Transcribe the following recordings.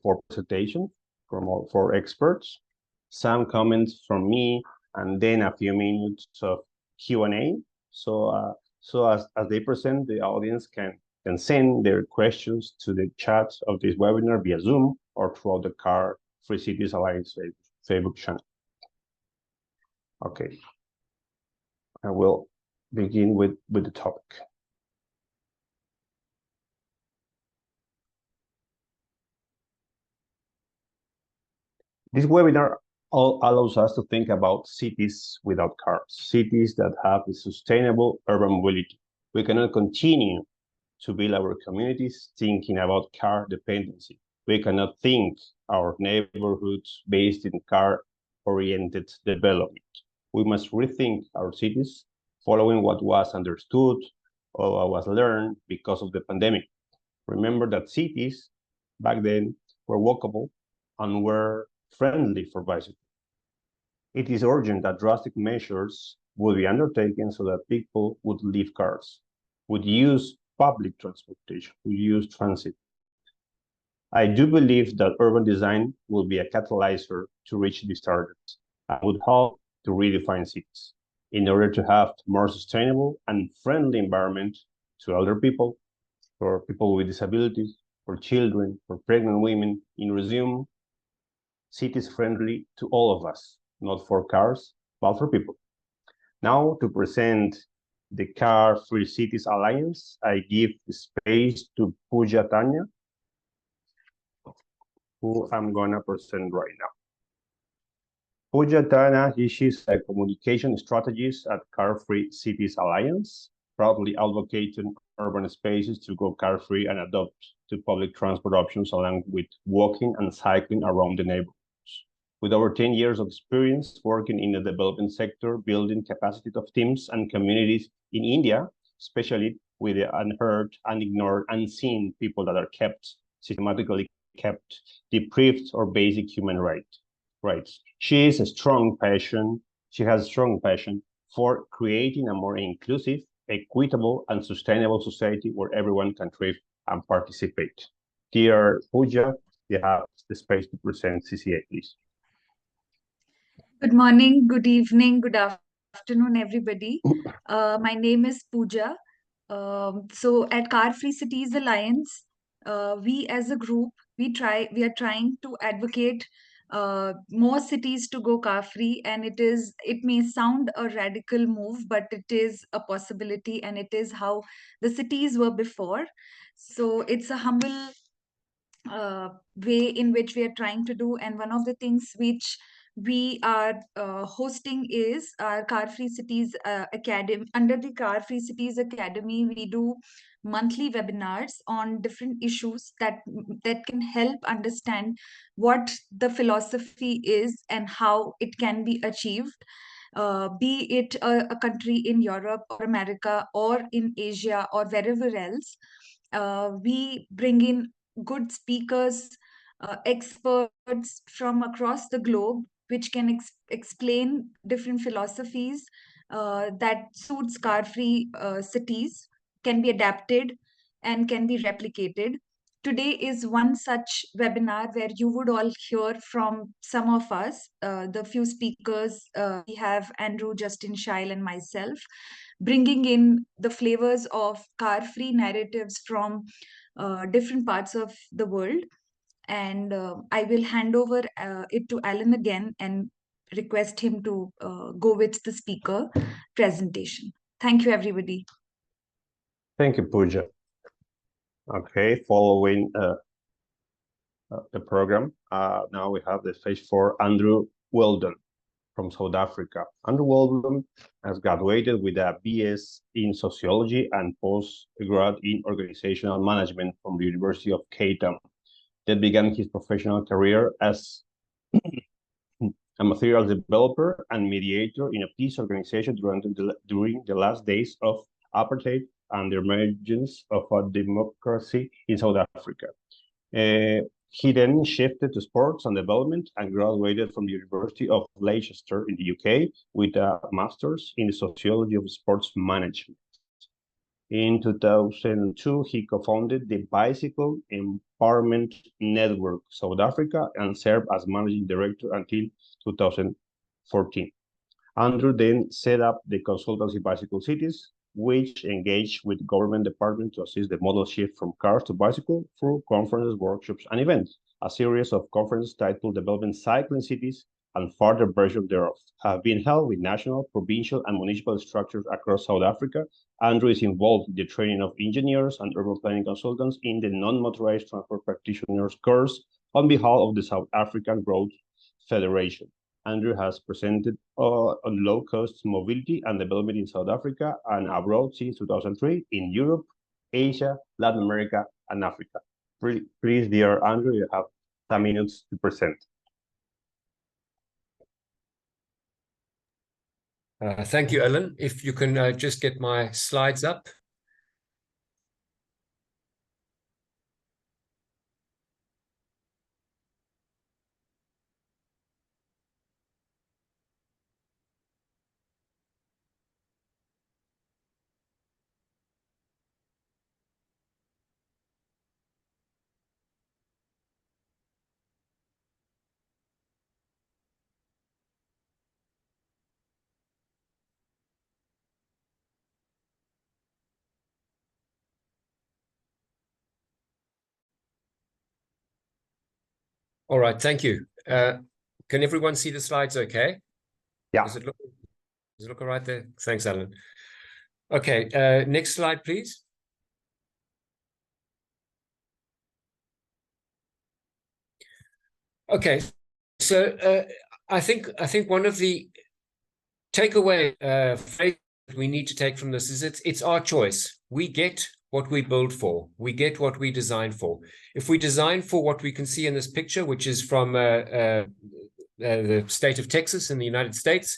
4 presentations from all 4 experts, some comments from me, and then a few minutes of Q&A. So as they present, the audience can send their questions to the chat of this webinar via Zoom or throughout the Car Free Cities Alliance Facebook channel. Okay, I will begin with the topic. This webinar allows us to think about cities without cars, cities that have a sustainable urban mobility. We cannot continue to build our communities thinking about car dependency. We cannot think our neighborhoods based in car-oriented development. We must rethink our cities following what was understood or what was learned because of the pandemic. Remember that cities back then were walkable and were friendly for bicycles. It is urgent that drastic measures would be undertaken so that people would leave cars, would use public transportation, would use transit. I do believe that urban design will be a catalyzer to reach these targets and would help to redefine cities in order to have more sustainable and friendly environment to elder people, for people with disabilities, for children, for pregnant women, in resume cities friendly to all of us, not for cars, but for people. Now, to present the Car Free Cities Alliance, I give the space to Pooja Tanya, who I'm gonna present right now. Pooja Tanya, she's a communication strategist at Car Free Cities Alliance, proudly advocating urban spaces to go car-free and adopt to public transport options along with walking and cycling around the neighborhood. With over 10 years of experience working in the development sector, building capacity of teams and communities in India, especially with the unheard, unignored, unseen people that are systematically kept deprived or basic human rights. She has a strong passion for creating a more inclusive, equitable, and sustainable society where everyone can thrive and participate. Dear Pooja, you have the space to present CCA, please. Good morning, good evening, good afternoon, everybody. My name is Pooja. So at Car Free Cities Alliance, we as a group, we are trying to advocate more cities to go car free, and it may sound a radical move, but it is a possibility, and it is how the cities were before. So it's a humble way in which we are trying to do, and one of the things which we are hosting is our Car Free Cities Academy. Under the Car Free Cities Academy, we do monthly webinars on different issues that can help understand what the philosophy is and how it can be achieved. Be it a country in Europe or America or in Asia or wherever else, we bring in good speakers, experts from across the globe, which can explain different philosophies that suits car-free cities, can be adapted and can be replicated. Today is one such webinar where you would all hear from some of us, the few speakers. We have Andrew, Justin, Shail, and myself, bringing in the flavors of car-free narratives from different parts of the world. And I will hand over it to Alan again and request him to go with the speaker presentation. Thank you, everybody. Thank you, Pooja. Okay, following the program, now we have the stage for Andrew Weldon from South Africa. Andrew Weldon has graduated with a BS in Sociology and postgrad in Organizational Management from the University of Cape Town. That began his professional career as a materials developer and mediator in a peace organization during the last days of apartheid and the emergence of a democracy in South Africa. He then shifted to sports and development and graduated from the University of Leicester in the UK with a master's in the sociology of sports management. In 2002, he co-founded the Bicycle Empowerment Network South Africa and served as managing director until 2014. Andrew then set up the consultancy Bicycle Cities, which engaged with government departments to assist the model shift from cars to bicycle through conferences, workshops, and events. A series of conferences titled Developing Cycling Cities and further versions thereof have been held with national, provincial, and municipal structures across South Africa. Andrew is involved in the training of engineers and urban planning consultants in the non-motorized transport practitioners course on behalf of the South African Road Federation. Andrew has presented on low-cost mobility and development in South Africa and abroad since 2003 in Europe, Asia, Latin America, and Africa. Please, dear Andrew, you have 10 minutes to present. Thank you, Alan. If you can just get my slides up. All right, thank you. Can everyone see the slides okay? Yeah. Does it look all right there? Thanks, Alan. Okay, next slide, please. Okay, so I think one of the takeaway phrases we need to take from this is it's our choice. We get what we build for. We get what we design for. If we design for what we can see in this picture, which is from the state of Texas in the United States,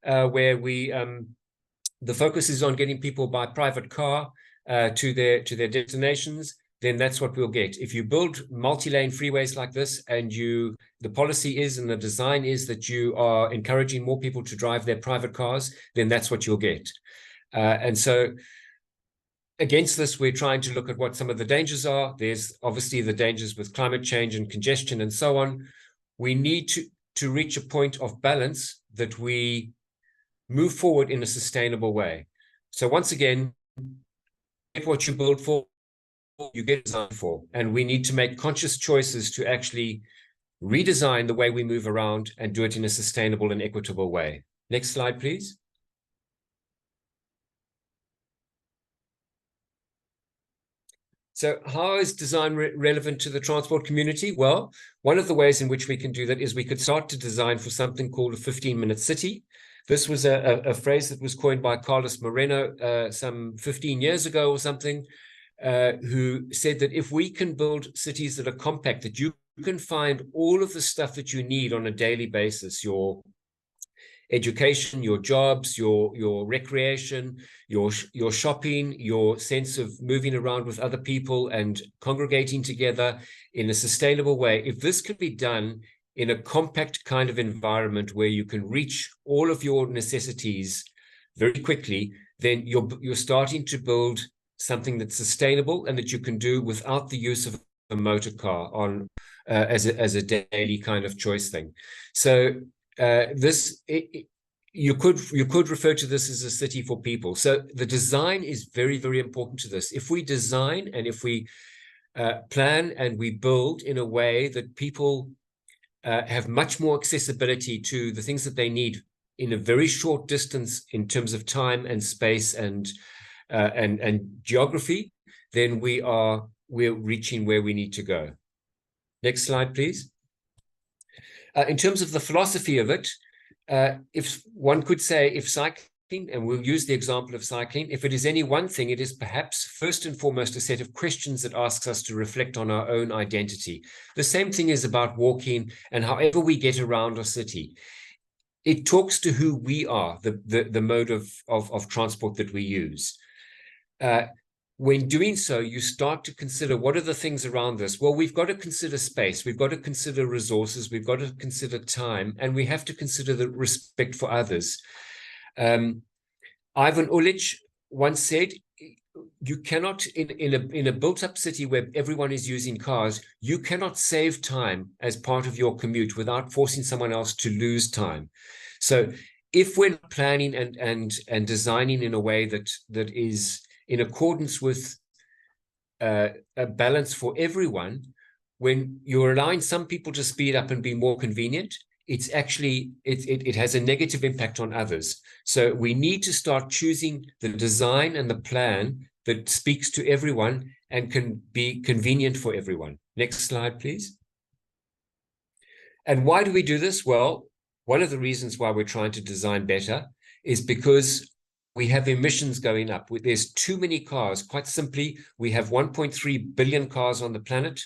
where the focus is on getting people by private car to their destinations, then that's what we'll get. If you build multi-lane freeways like this, and the policy is and the design is that you are encouraging more people to drive their private cars, then that's what you'll get. And so against this, we're trying to look at what some of the dangers are. There's obviously the dangers with climate change and congestion and so on. We need to reach a point of balance that we move forward in a sustainable way. So once again, get what you build for, you get designed for, and we need to make conscious choices to actually redesign the way we move around and do it in a sustainable and equitable way. Next slide, please. So how is design relevant to the transport community? Well, one of the ways in which we can do that is we could start to design for something called a 15-minute city. This was a phrase that was coined by Carlos Moreno some 15 years ago or something, who said that if we can build cities that are compact, that you can find all of the stuff that you need on a daily basis, your education, your jobs, your recreation, your shopping, your sense of moving around with other people and congregating together in a sustainable way. If this can be done in a compact kind of environment where you can reach all of your necessities very quickly, then you're starting to build something that's sustainable and that you can do without the use of a motor car on as a daily kind of choice thing. So you could refer to this as a city for people. So the design is very, very important to this. If we design and if we plan and we build in a way that people have much more accessibility to the things that they need in a very short distance in terms of time and space and geography, then we're reaching where we need to go. Next slide, please. In terms of the philosophy of it, if one could say, if cycling, and we'll use the example of cycling, if it is any one thing, it is perhaps first and foremost a set of questions that asks us to reflect on our own identity. The same thing is about walking and however we get around a city. It talks to who we are, the mode of transport that we use. When doing so, you start to consider what are the things around us. Well, we've got to consider space, we've got to consider resources, we've got to consider time, and we have to consider the respect for others. Ivan Ulic once said, you cannot, in a built-up city where everyone is using cars, you cannot save time as part of your commute without forcing someone else to lose time. So if we're planning and designing in a way that is in accordance with a balance for everyone, when you're allowing some people to speed up and be more convenient, it's actually, it has a negative impact on others. So we need to start choosing the design and the plan that speaks to everyone and can be convenient for everyone. Next slide, please. And why do we do this? Well, one of the reasons why we're trying to design better is because we have emissions going up. There's too many cars. Quite simply, we have 1.3 billion cars on the planet.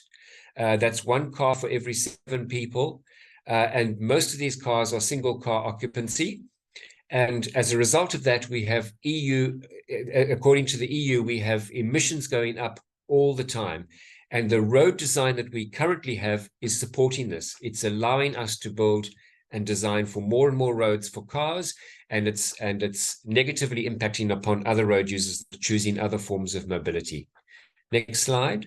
That's one car for every 7 people. And most of these cars are single car occupancy. And as a result of that, we have according to the EU, we have emissions going up all the time. And the road design that we currently have is supporting this. It's allowing us to build and design for more and more roads for cars, and it's negatively impacting upon other road users choosing other forms of mobility. Next slide.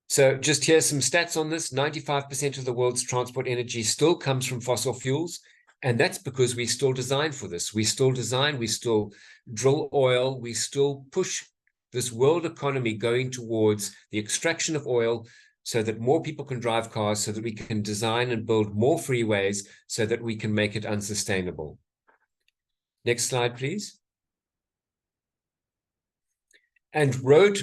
So just here's some stats on this. 95% of the world's transport energy still comes from fossil fuels. And that's because we still design for this. We still design, we still drill oil, we still push this world economy going towards the extraction of oil so that more people can drive cars, so that we can design and build more freeways, so that we can make it unsustainable. Next slide, please. And road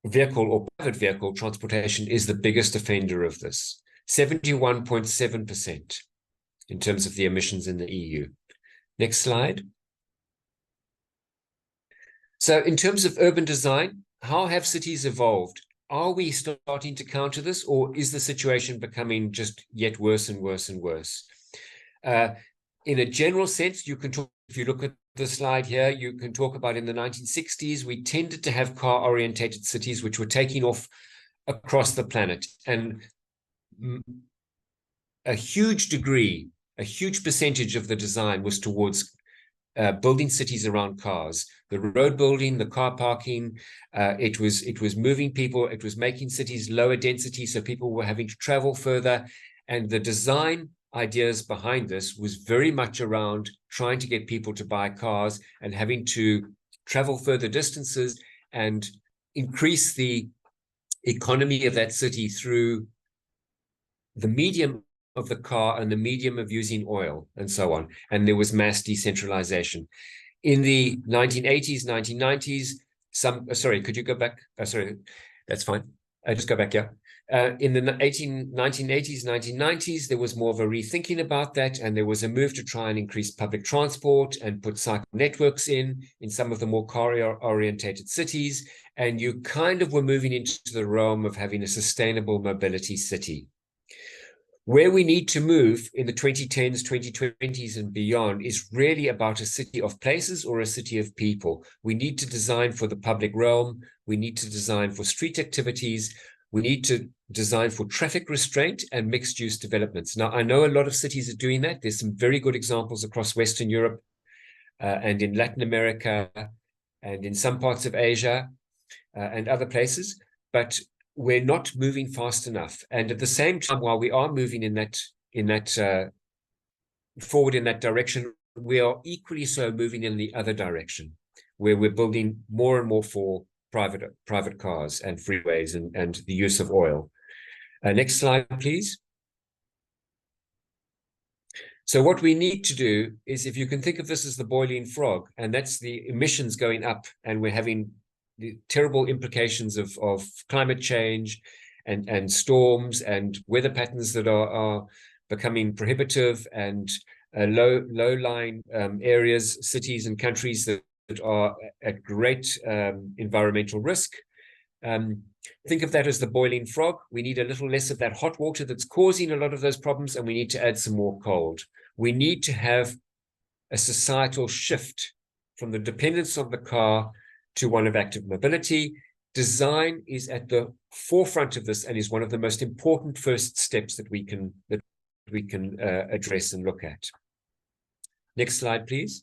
vehicle or private vehicle transportation is the biggest offender of this, 71.7% in terms of the emissions in the EU. Next slide. So in terms of urban design, how have cities evolved? Are we starting to counter this, or is the situation becoming just yet worse and worse and worse? In a general sense, you can talk, if you look at the slide here, you can talk about in the 1960s, we tended to have car-orientated cities which were taking off across the planet. And a huge degree, a huge percentage of the design was towards building cities around cars. The road building, the car parking, it was moving people, it was making cities lower density, so people were having to travel further. And the design ideas behind this was very much around trying to get people to buy cars and having to travel further distances and increase the economy of that city through the medium of the car and the medium of using oil and so on. And there was mass decentralization. In the 1980s, 1990s, sorry, could you go back? Sorry, that's fine. Just go back, yeah. In the 1980s, 1990s, there was more of a rethinking about that, and there was a move to try and increase public transport and put cycle networks in some of the more car-orientated cities, and you kind of were moving into the realm of having a sustainable mobility city. Where we need to move in the 2010s, 2020s and beyond is really about a city of places or a city of people. We need to design for the public realm. We need to design for street activities. We need to design for traffic restraint and mixed use developments. Now, I know a lot of cities are doing that. There's some very good examples across Western Europe and in Latin America and in some parts of Asia and other places. But we're not moving fast enough. And at the same time, while we are moving forward in that direction, we are equally so moving in the other direction, where we're building more and more for private cars and freeways and the use of oil. Next slide, please. So what we need to do is, if you can think of this as the boiling frog, and that's the emissions going up, and we're having the terrible implications of climate change and storms and weather patterns that are becoming prohibitive, and low-lying areas, cities and countries that are at great environmental risk. Think of that as the boiling frog. We need a little less of that hot water that's causing a lot of those problems, and we need to add some more cold. We need to have a societal shift from the dependence on the car to one of active mobility. Design is at the forefront of this and is one of the most important first steps that we can address and look at. Next slide, please.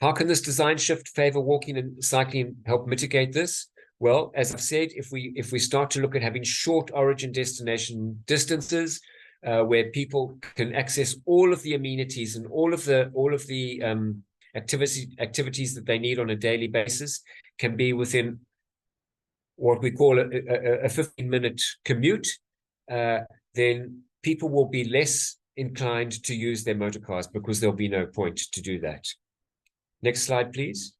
How can this design shift favor walking and cycling help mitigate this? Well, as I've said, if we start to look at having short origin destination distances, where people can access all of the amenities and all of the activities that they need on a daily basis, can be within what we call a 15-minute commute, then people will be less inclined to use their motor cars because there'll be no point to do that. Next slide, please.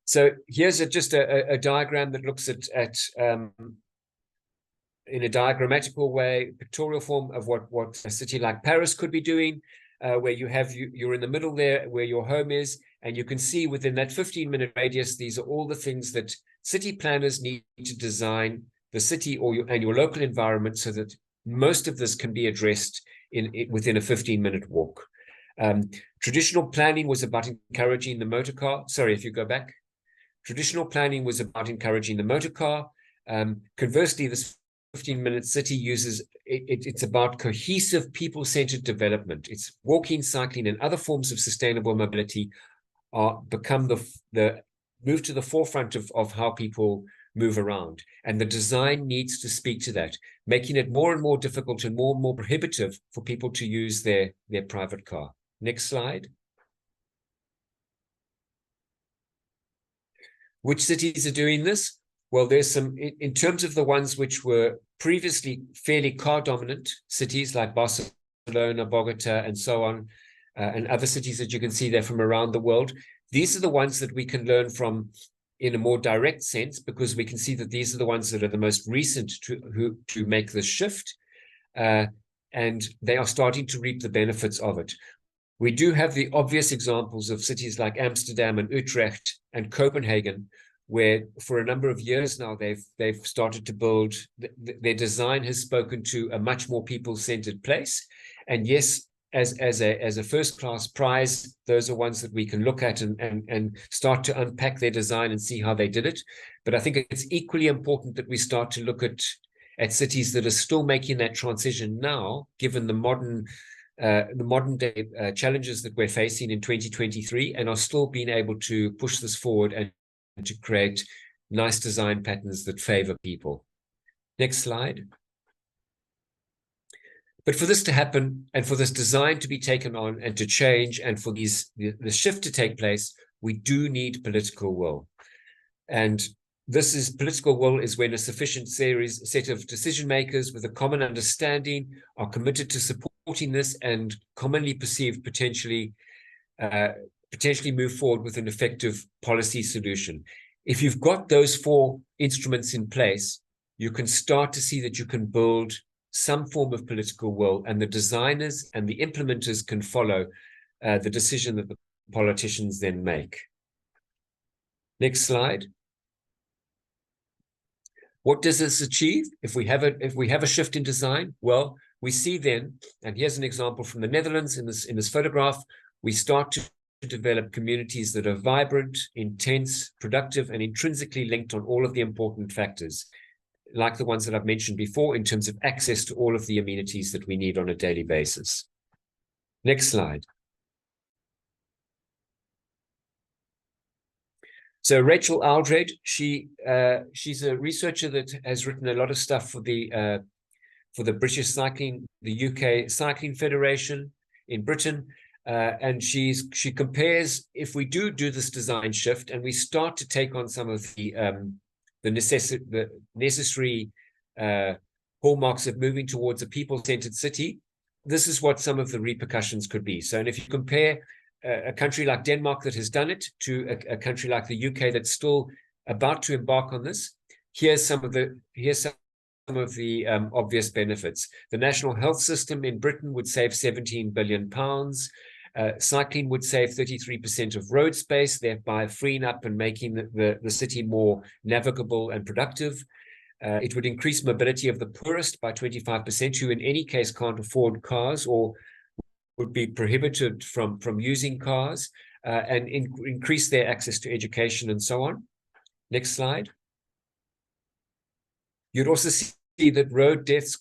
So here's just a diagram that looks at in a diagrammatical way, pictorial form of what a city like Paris could be doing, where you're in the middle there where your home is, and you can see within that 15-minute radius, these are all the things that city planners need to design the city and your local environment so that most of this can be addressed within a 15-minute walk. Traditional planning was about encouraging the motor car. Sorry, if you go back. Traditional planning was about encouraging the motor car. Conversely, this 15-minute city it's about cohesive, people-centered development. It's walking, cycling, and other forms of sustainable mobility become the move to the forefront of how people move around. And the design needs to speak to that, making it more and more difficult and more prohibitive for people to use their private car. Next slide. Which cities are doing this? Well, there's some, in terms of the ones which were previously fairly car dominant cities like Barcelona, Bogota, and so on, and other cities that you can see there from around the world. These are the ones that we can learn from in a more direct sense, because we can see that these are the ones that are the most recent to make this shift, and they are starting to reap the benefits of it. We do have the obvious examples of cities like Amsterdam and Utrecht and Copenhagen, where for a number of years now they've started to build. Their design has spoken to a much more people-centered place. And yes, as a first-class prize, those are ones that we can look at and start to unpack their design and see how they did it. But I think it's equally important that we start to look at cities that are still making that transition now, given the modern day challenges that we're facing in 2023, and are still being able to push this forward and to create nice design patterns that favor people. Next slide. But for this to happen, and for this design to be taken on and to change, and for the shift to take place, we do need political will. And political will is when a sufficient set of decision makers with a common understanding are committed to supporting this and commonly perceived potentially move forward with an effective policy solution. If you've got those 4 instruments in place, you can start to see that you can build some form of political will, and the designers and the implementers can follow the decision that the politicians then make. Next slide. What does this achieve? If we have a shift in design, well, we see then, and here's an example from the Netherlands in this photograph, we start to develop communities that are vibrant, intense, productive, and intrinsically linked on all of the important factors, like the ones that I've mentioned before, in terms of access to all of the amenities that we need on a daily basis. Next slide. So Rachel Aldred, she's a researcher that has written a lot of stuff for the British Cycling, the UK Cycling Federation in Britain, and she compares, if we do this design shift and we start to take on some of the necessary hallmarks of moving towards a people-centered city, this is what some of the repercussions could be. So, and if you compare a country like Denmark that has done it to a country like the UK that's still about to embark on this, here's some of the obvious benefits. The national health system in Britain would save £17 billion. Cycling would save 33% of road space, thereby freeing up and making the city more navigable and productive. It would increase mobility of the poorest by 25%, who in any case can't afford cars or would be prohibited from using cars, and increase their access to education and so on. Next slide. You'd also see that road deaths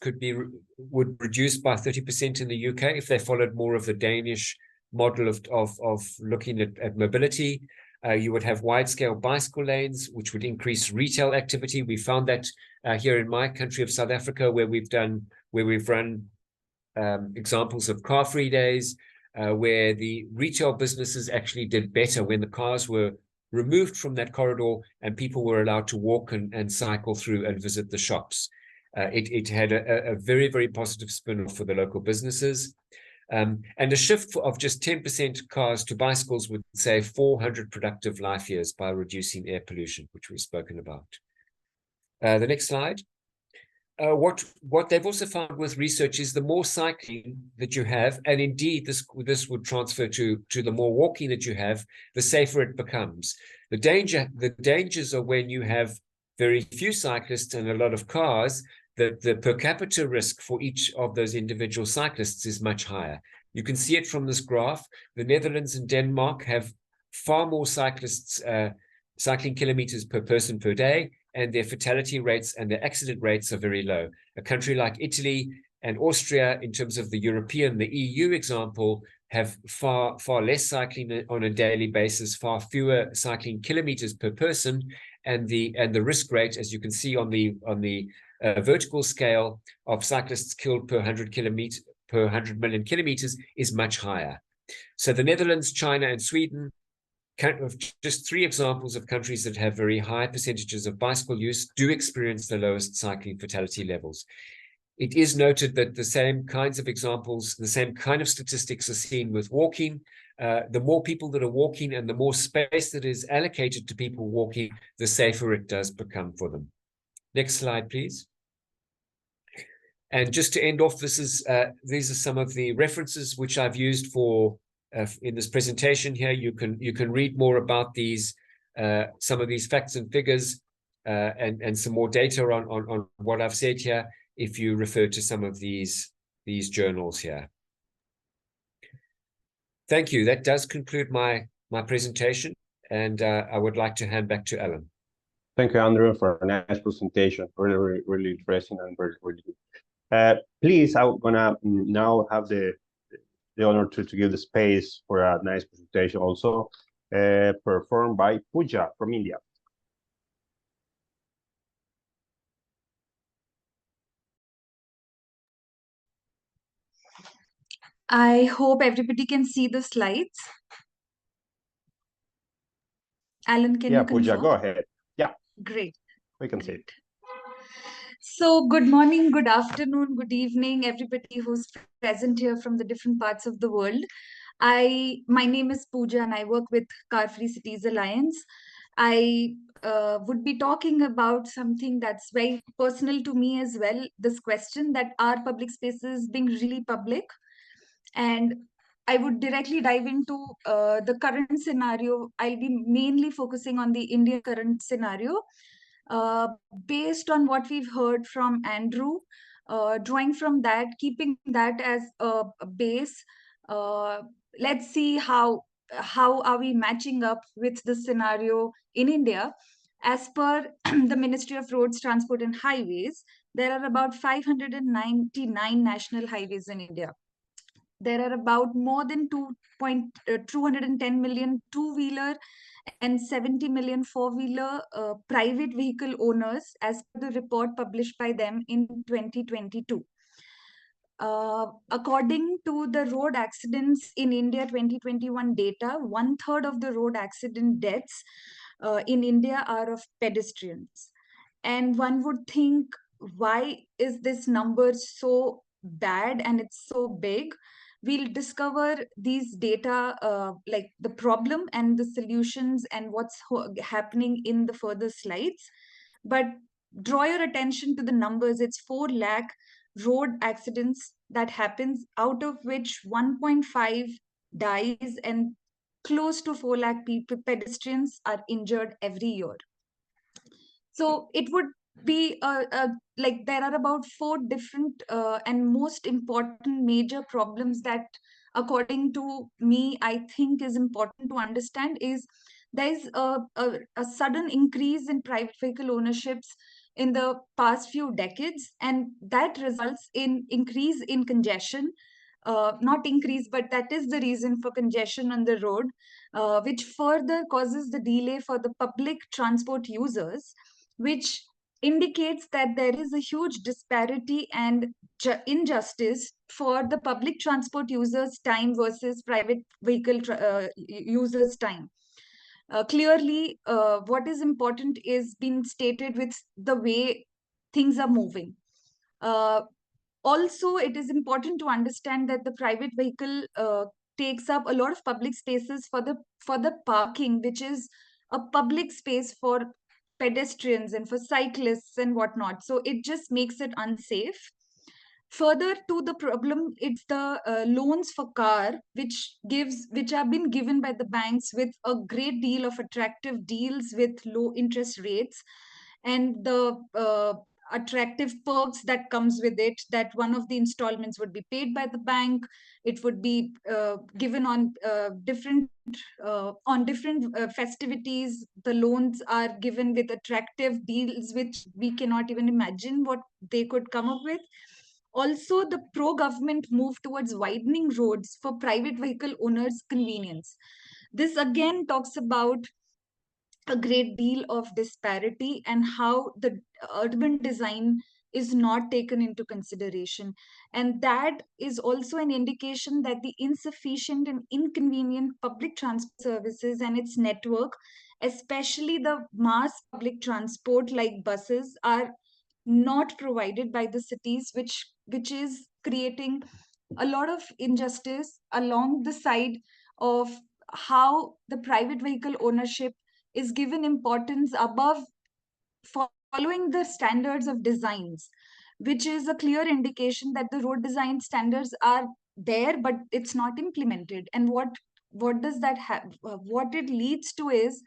would reduce by 30% in the UK if they followed more of the Danish model of looking at mobility. You would have wide-scale bicycle lanes, which would increase retail activity. We found that here in my country of South Africa, where we've run examples of car-free days, where the retail businesses actually did better when the cars were removed from that corridor and people were allowed to walk and cycle through and visit the shops. It had a very, very positive spin for the local businesses. And a shift of just 10% cars to bicycles would save 400 productive life years by reducing air pollution, which we've spoken about. The next slide. What they've also found with research is the more cycling that you have, and indeed this would transfer to the more walking that you have, the safer it becomes. The dangers are when you have very few cyclists and a lot of cars, that the per capita risk for each of those individual cyclists is much higher. You can see it from this graph. The Netherlands and Denmark have far more cyclists, cycling kilometers per person per day, and their fatality rates and their accident rates are very low. A country like Italy and Austria, in terms of the European, the EU example, have far less cycling on a daily basis, far fewer cycling kilometers per person, and the risk rate, as you can see on the vertical scale of cyclists killed per 100 million kilometers, is much higher. So the Netherlands, China, and Sweden, just 3 examples of countries that have very high percentages of bicycle use, do experience the lowest cycling fatality levels. It is noted that the same kinds of examples, the same kind of statistics are seen with walking. The more people that are walking and the more space that is allocated to people walking, the safer it does become for them. Next slide, please. And just to end off, these are some of the references which I've used for in this presentation here. You can read more about these, some of these facts and figures, and some more data on what I've said here, if you refer to some of these journals here. Thank you. That does conclude my presentation, and I would like to hand back to Alan. Thank you, Andrew, for a nice presentation. Really, really interesting and really good. Please, I'm gonna now have the honor to give the space for a nice presentation also, performed by Pooja from India. I hope everybody can see the slides. Alan, can you confirm? Pooja, go ahead. Yeah. Great. We can see it. So good morning, good afternoon, good evening, everybody who's present here from the different parts of the world. My name is Pooja and I work with Car Free Cities Alliance. I would be talking about something that's very personal to me as well, this question that are public spaces being really public? And I would directly dive into the current scenario. I'll be mainly focusing on the Indian current scenario. Based on what we've heard from Andrew, drawing from that, keeping that as a base, let's see how are we matching up with the scenario in India. As per the Ministry of Roads, Transport and Highways, there are about 599 national highways in India. There are about more than 210 million two-wheeler and 70 million four-wheeler private vehicle owners, as per the report published by them in 2022. According to the road accidents in India 2021 data, 1/3 of the road accident deaths in India are of pedestrians. And one would think, why is this number so bad and it's so big? We'll discover these data, like the problem and the solutions and what's happening in the further slides. But draw your attention to the numbers. It's 4 lakh road accidents that happens, out of which 1.5 dies and close to 4 lakh people, pedestrians, are injured every year. So it would be like there are about 4 different and most important major problems that, according to me, I think is important to understand. Is there is a sudden increase in private vehicle ownerships in the past few decades, and that results in increase in congestion, not increase, but that is the reason for congestion on the road, which further causes the delay for the public transport users, which indicates that there is a huge disparity and injustice for the public transport users' time versus private vehicle users' time. Clearly, what is important is being stated with the way things are moving. Also, it is important to understand that the private vehicle takes up a lot of public spaces for the parking, which is a public space for pedestrians and for cyclists and whatnot. So it just makes it unsafe. Further to the problem, it's the loans for car, which have been given by the banks with a great deal of attractive deals with low interest rates, and the attractive perks that comes with it, that one of the installments would be paid by the bank, it would be given on different festivities, the loans are given with attractive deals which we cannot even imagine what they could come up with. Also, the pro-government move towards widening roads for private vehicle owners' convenience. This again talks about a great deal of disparity and how the urban design is not taken into consideration. And that is also an indication that the insufficient and inconvenient public transport services and its network, especially the mass public transport like buses, are not provided by the cities, which is creating a lot of injustice along the side of how the private vehicle ownership is given importance above following the standards of designs, which is a clear indication that the road design standards are there, but it's not implemented. And what does that have? What it leads to is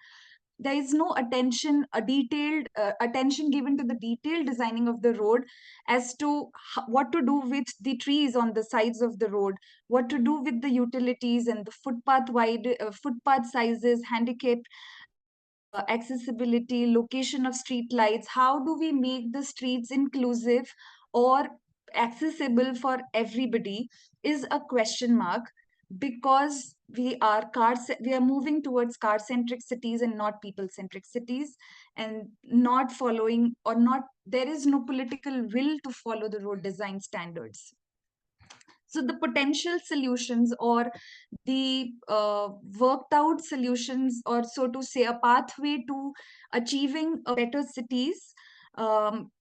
there is no attention, a detailed attention given to the detailed designing of the road as to what to do with the trees on the sides of the road, what to do with the utilities and the footpath sizes, handicap accessibility, location of street lights. How do we make the streets inclusive or accessible for everybody is a question mark, because we are moving towards car centric cities and not people centric cities, and not following, or not, there is no political will to follow the road design standards. So the potential solutions, or the worked out solutions, or so to say a pathway to achieving a better cities,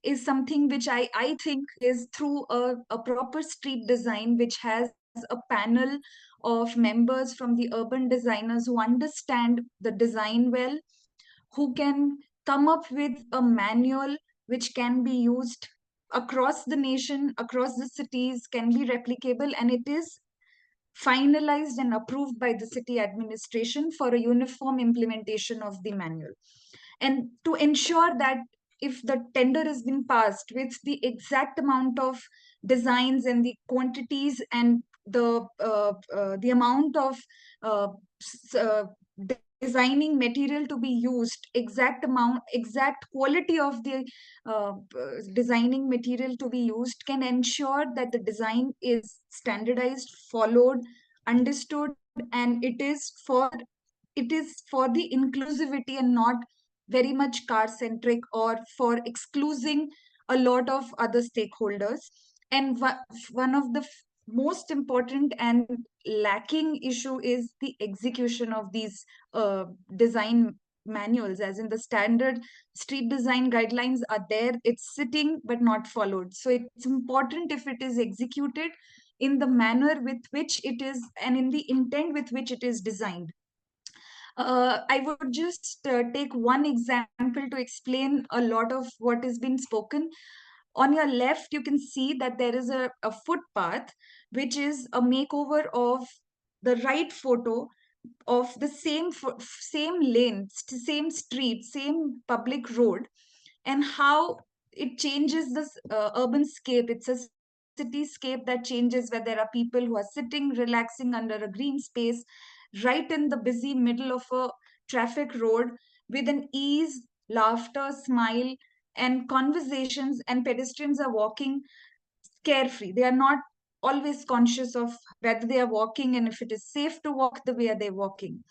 is something which I think is through a proper street design, which has a panel of members from the urban designers who understand the design well, who can come up with a manual which can be used across the nation, across the cities, can be replicable, and it is finalized and approved by the city administration for a uniform implementation of the manual. And to ensure that if the tender has been passed with the exact amount of designs and the quantities and the amount of uh, designing material to be used, exact amount, exact quality of the designing material to be used, can ensure that the design is standardized, followed, understood, and it is for the inclusivity and not very much car centric or for excluding a lot of other stakeholders. And one of the most important and lacking issue is the execution of these design manuals, as in the standard street design guidelines are there, it's sitting but not followed. So it's important if it is executed in the manner with which it is and in the intent with which it is designed. I would just take one example to explain a lot of what has been spoken. On your left, you can see that there is a footpath, which is a makeover of the right photo of the same lane, same street, same public road, and how it changes this urban scape. It's a cityscape that changes, where there are people who are sitting, relaxing under a green space, right in the busy middle of a traffic road, with an ease, laughter, smile, and conversations, and pedestrians are walking carefree. They are not always conscious of whether they are walking and if it is safe to walk the way they're walking.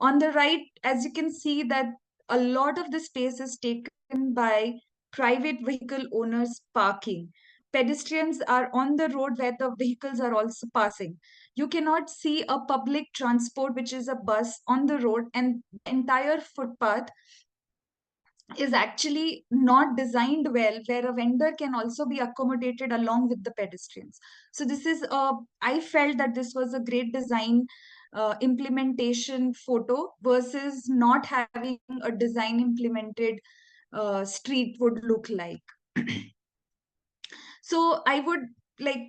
On the right, as you can see, that a lot of the space is taken by private vehicle owners parking. Pedestrians are on the road where the vehicles are also passing. You cannot see a public transport, which is a bus, on the road, and the entire footpath is actually not designed well, where a vendor can also be accommodated along with the pedestrians. So this is I felt that this was a great design implementation photo versus not having a design implemented street would look like. So I would like,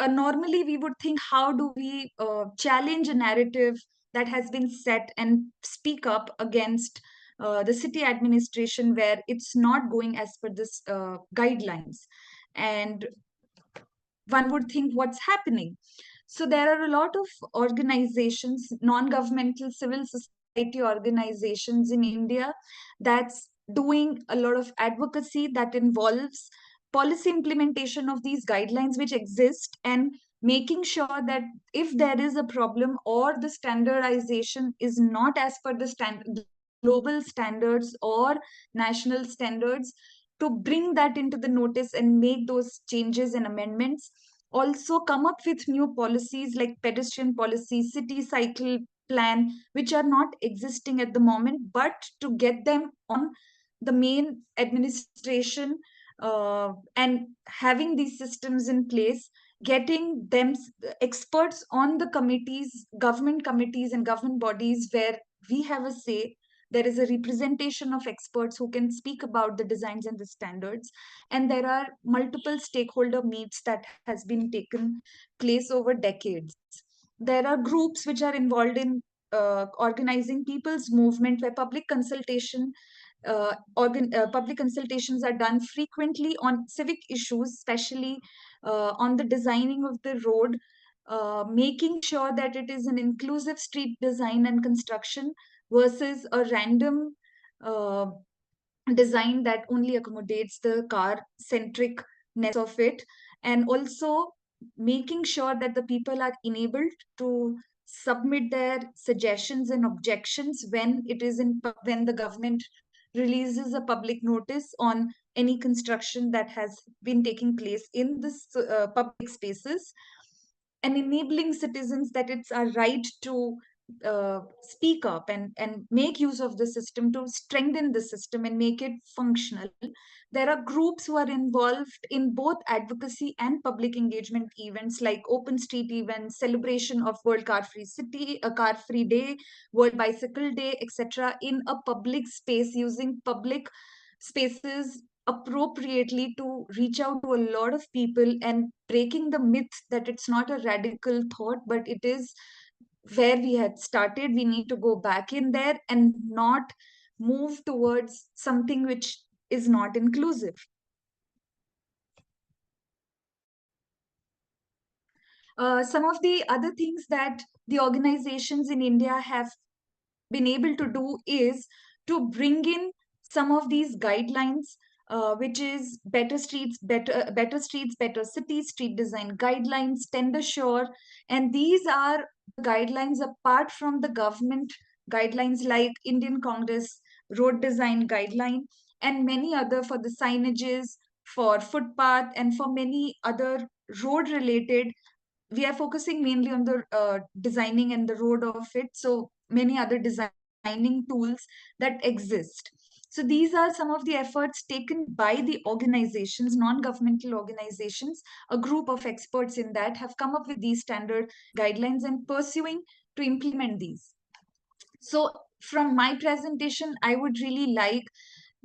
normally we would think, how do we challenge a narrative that has been set and speak up against the city administration where it's not going as per this guidelines. And one would think, what's happening? So there are a lot of organizations, non-governmental civil society organizations in India that's doing a lot of advocacy that involves policy implementation of these guidelines which exist, and making sure that if there is a problem or the standardization is not as per the global standards or national standards, to bring that into the notice and make those changes and amendments. Also come up with new policies like pedestrian policy, city cycle plan, which are not existing at the moment, but to get them on the main administration, and having these systems in place, getting them experts on the committees, government committees and government bodies where we have a say. There is a representation of experts who can speak about the designs and the standards, and there are multiple stakeholder meets that has been taken place over decades. There are groups which are involved in organizing people's movement, where public consultations are done frequently on civic issues, especially on the designing of the road, making sure that it is an inclusive street design and construction versus a random uh, design that only accommodates the car-centricness of it. And also making sure that the people are enabled to submit their suggestions and objections when it is when the government releases a public notice on any construction that has been taking place in this public spaces, and enabling citizens that it's our right to speak up and make use of the system to strengthen the system and make it functional. There are groups who are involved in both advocacy and public engagement events like open street events, celebration of World Car Free City, a Car Free Day, World Bicycle Day, etc., in a public space, using public spaces appropriately to reach out to a lot of people and breaking the myth that it's not a radical thought, but it is where we had started. We need to go back in there and not move towards something which is not inclusive. Some of the other things that the organizations in India have been able to do is to bring in some of these guidelines, which is better streets, better cities, street design guidelines, tender sure. And these are guidelines apart from the government guidelines like Indian Congress road design guideline, and many other for the signages, for footpath, and for many other road related. We are focusing mainly on the designing and the road of it. So many other designing tools that exist. So these are some of the efforts taken by the organizations, non-governmental organizations. A group of experts in that have come up with these standard guidelines and pursuing to implement these. So from my presentation, I would really like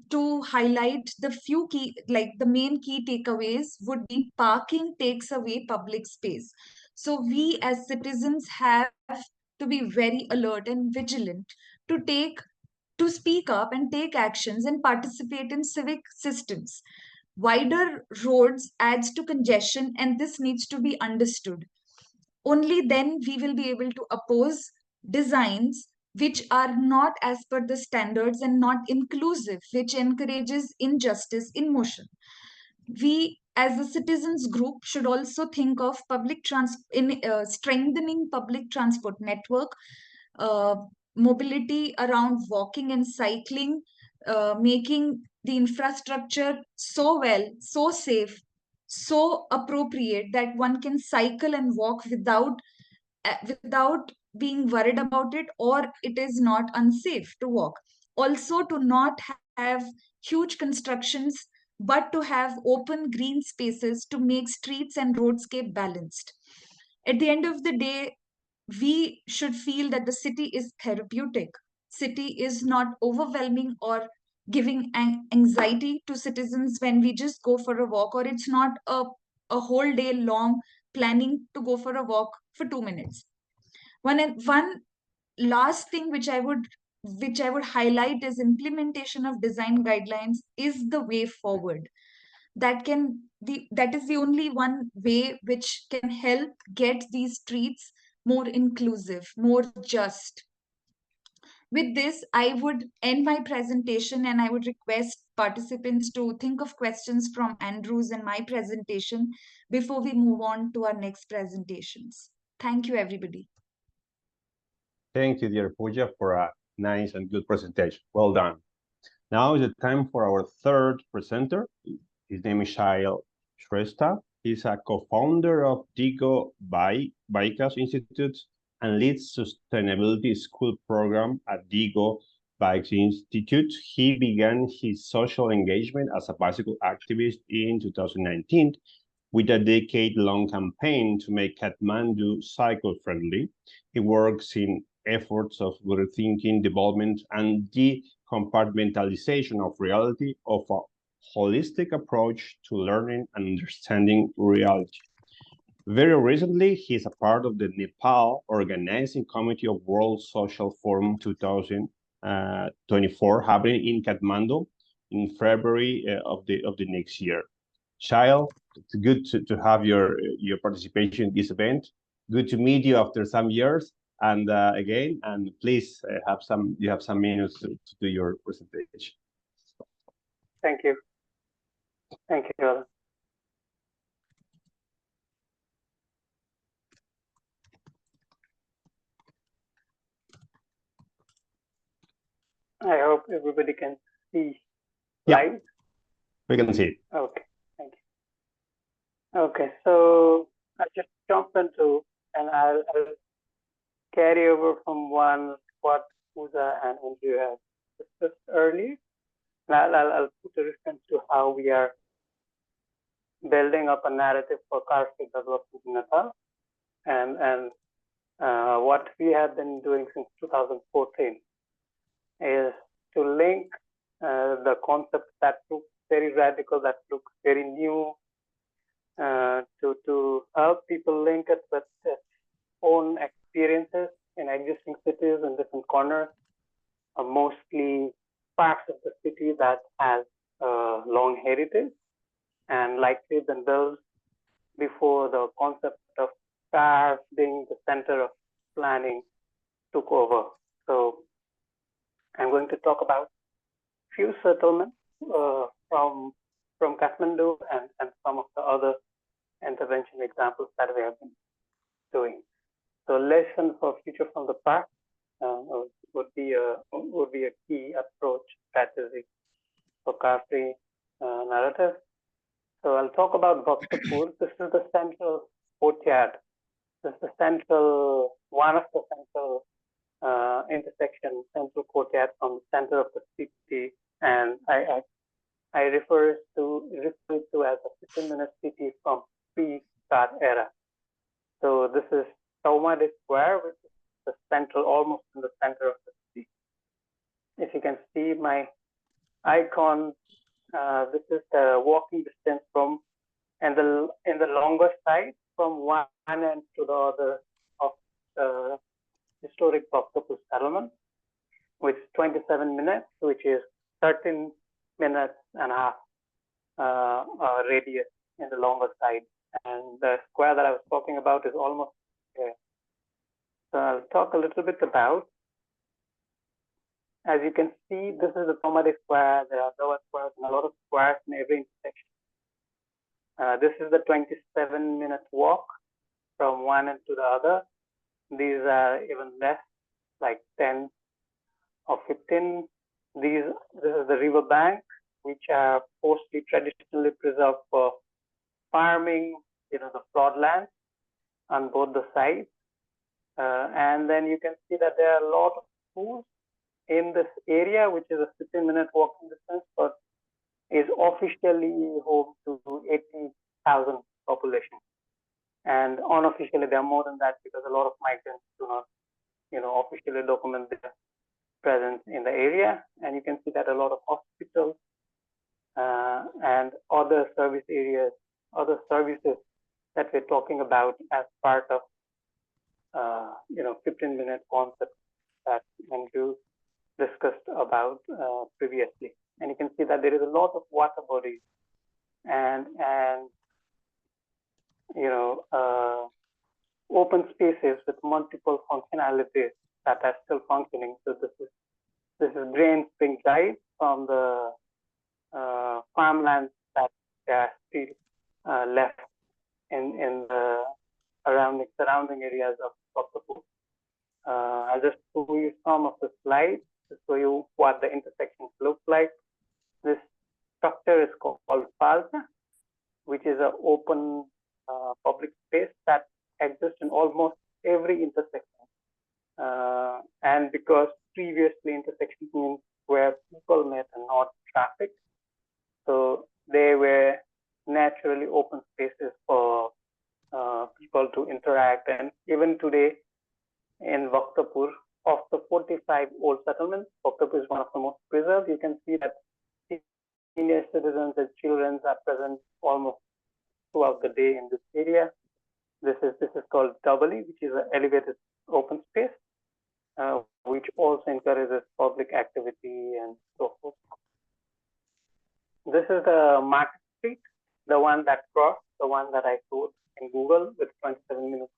to highlight the few key, like the main key takeaways would be: parking takes away public space. So we as citizens have to be very alert and vigilant to speak up and take actions and participate in civic systems. Wider roads adds to congestion, and this needs to be understood. Only then we will be able to oppose designs which are not as per the standards and not inclusive, which encourages injustice in motion. We as a citizens group, should also think of strengthening public transport network, uh, mobility around walking and cycling, making the infrastructure so well, so safe, so appropriate that one can cycle and walk without being worried about it, or it is not unsafe to walk. Also, to not have huge constructions, but to have open green spaces to make streets and roadscape balanced. At the end of the day, we should feel that the city is therapeutic. City is not overwhelming or giving anxiety to citizens when we just go for a walk, or it's not a whole day long planning to go for a walk for 2 minutes. One last thing which I would highlight is implementation of design guidelines is the way forward. That is the only one way which can help get these streets more inclusive, more just. With this, I would end my presentation, and I would request participants to think of questions from Andrew's and my presentation before we move on to our next presentations. Thank you, everybody. Thank you, dear Pooja, for a nice and good presentation. Well done. Now is the time for our third presenter. His name is Shail Shrestha. He's a co-founder of Digo Baikas Institute and leads sustainability school program at Digo Bikes Institute. He began his social engagement as a bicycle activist in 2019 with a decade-long campaign to make Kathmandu cycle-friendly. He works in efforts of rethinking development and the compartmentalization of reality, of a holistic approach to learning and understanding reality. Very recently, he is a part of the Nepal Organizing Committee of World Social Forum 2024, happening in Kathmandu in February of the next year. Shail, it's good to have your participation in this event. Good to meet you after some years. And again, and please you have some minutes to do your presentation. Thank you. Thank you, Alan. I hope everybody can see live. We can see it. Okay, thank you. Okay, so I just jump into, and I'll carry over from what Pooja and Andrew have discussed earlier. And I'll put a reference to how we are building up a narrative for car-free development in Nepal, and what we have been doing since 2014 is to link the concepts that look very radical, that look very new, to help people link it with their own experiences in existing cities in different corners, mostly parts of the city that has long heritage and likely been built before the concept of cars being the center of planning took over. So I'm going to talk about few settlements from Kathmandu and some of the other intervention examples that we have been doing. So lesson for future from the past would be a key approach strategy for car-free narrative. So I'll talk about Bhaktapur. This is the central courtyard. This is one of the central intersection, central courtyard from the center of the city, and I refer to as a 15-minute city from pre-Star era. So this is Taumade Square, which is the central, almost in the center of the city. If you can see my icon, this is the walking distance from, and in the longer side, from one end to the other of the historic Bhaktapur settlement, which is 27 minutes, which is 13 minutes and a half radius in the longer side. And the square that I was talking about is almost there. So I'll talk a little bit about, as you can see, this is the Taumade Square. There are lower squares and a lot of squares in every intersection. This is the 27-minute walk from one end to the other. These are even less, like 10 or 15. This is the river bank, which are mostly traditionally preserved for farming, the floodlands on both the sides. And then you can see that there are a lot of schools in this area, which is a 15-minute walking distance, but is officially home to 80,000 population. And unofficially, there are more than that because a lot of migrants do not, officially document their presence in the area. And you can see that a lot of hospitals and other service areas, other services that we're talking about as part of 15-minute concept that Andrew discussed about previously. And you can see that there is a lot of water bodies and open spaces with multiple functionalities that are still functioning. So this is drains being dried from the farmlands that are still left in the surrounding areas of Octopus. I'll just show you some of the slides to show you what the intersections look like. This structure is called Palsa, which is an open public space that exists in almost every intersection. And because previously intersections means where people met and not traffic, so they were naturally open spaces for people to interact. And even today in Bhaktapur, of the 45 old settlements, Bhaktapur is one of the most preserved. You can see that senior citizens and children are present almost throughout the day in this area. This is called Doubly, which is an elevated open space, which also encourages public activity and so forth. This is the Market Street, the one that crossed, the one that I showed in Google with 27 minutes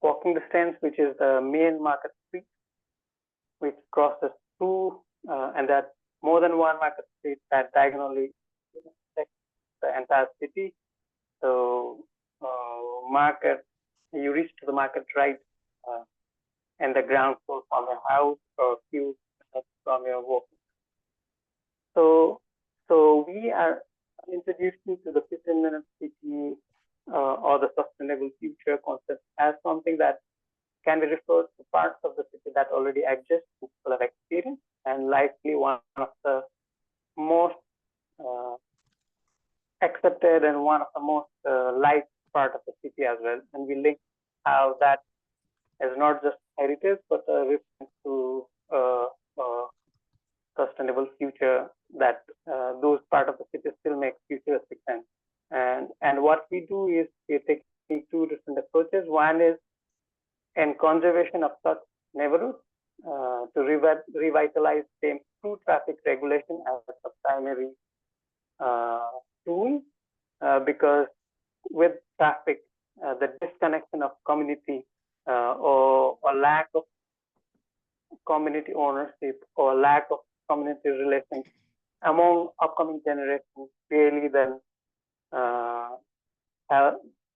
walking distance, which is the main Market Street, which crosses through, and that more than one Market Street that diagonally intersects the entire city. So you reach to the market right and the ground floor from your house or a few minutes from your walk. So we are introducing to the 15-minute city or the sustainable future concept as something that can be referred to parts of the city that already exist, people have experienced, and likely one of the most accepted and one of the most liked part of the city as well. And we link how that is not just heritage, but a reference to sustainable future, that those part of the city still make futuristic sense. And what we do is we're taking two different approaches. One is in conservation of such neighborhoods to revitalize them through traffic regulation as a primary tool, because with traffic, the disconnection of community or lack of community ownership or lack of community relations among upcoming generations really then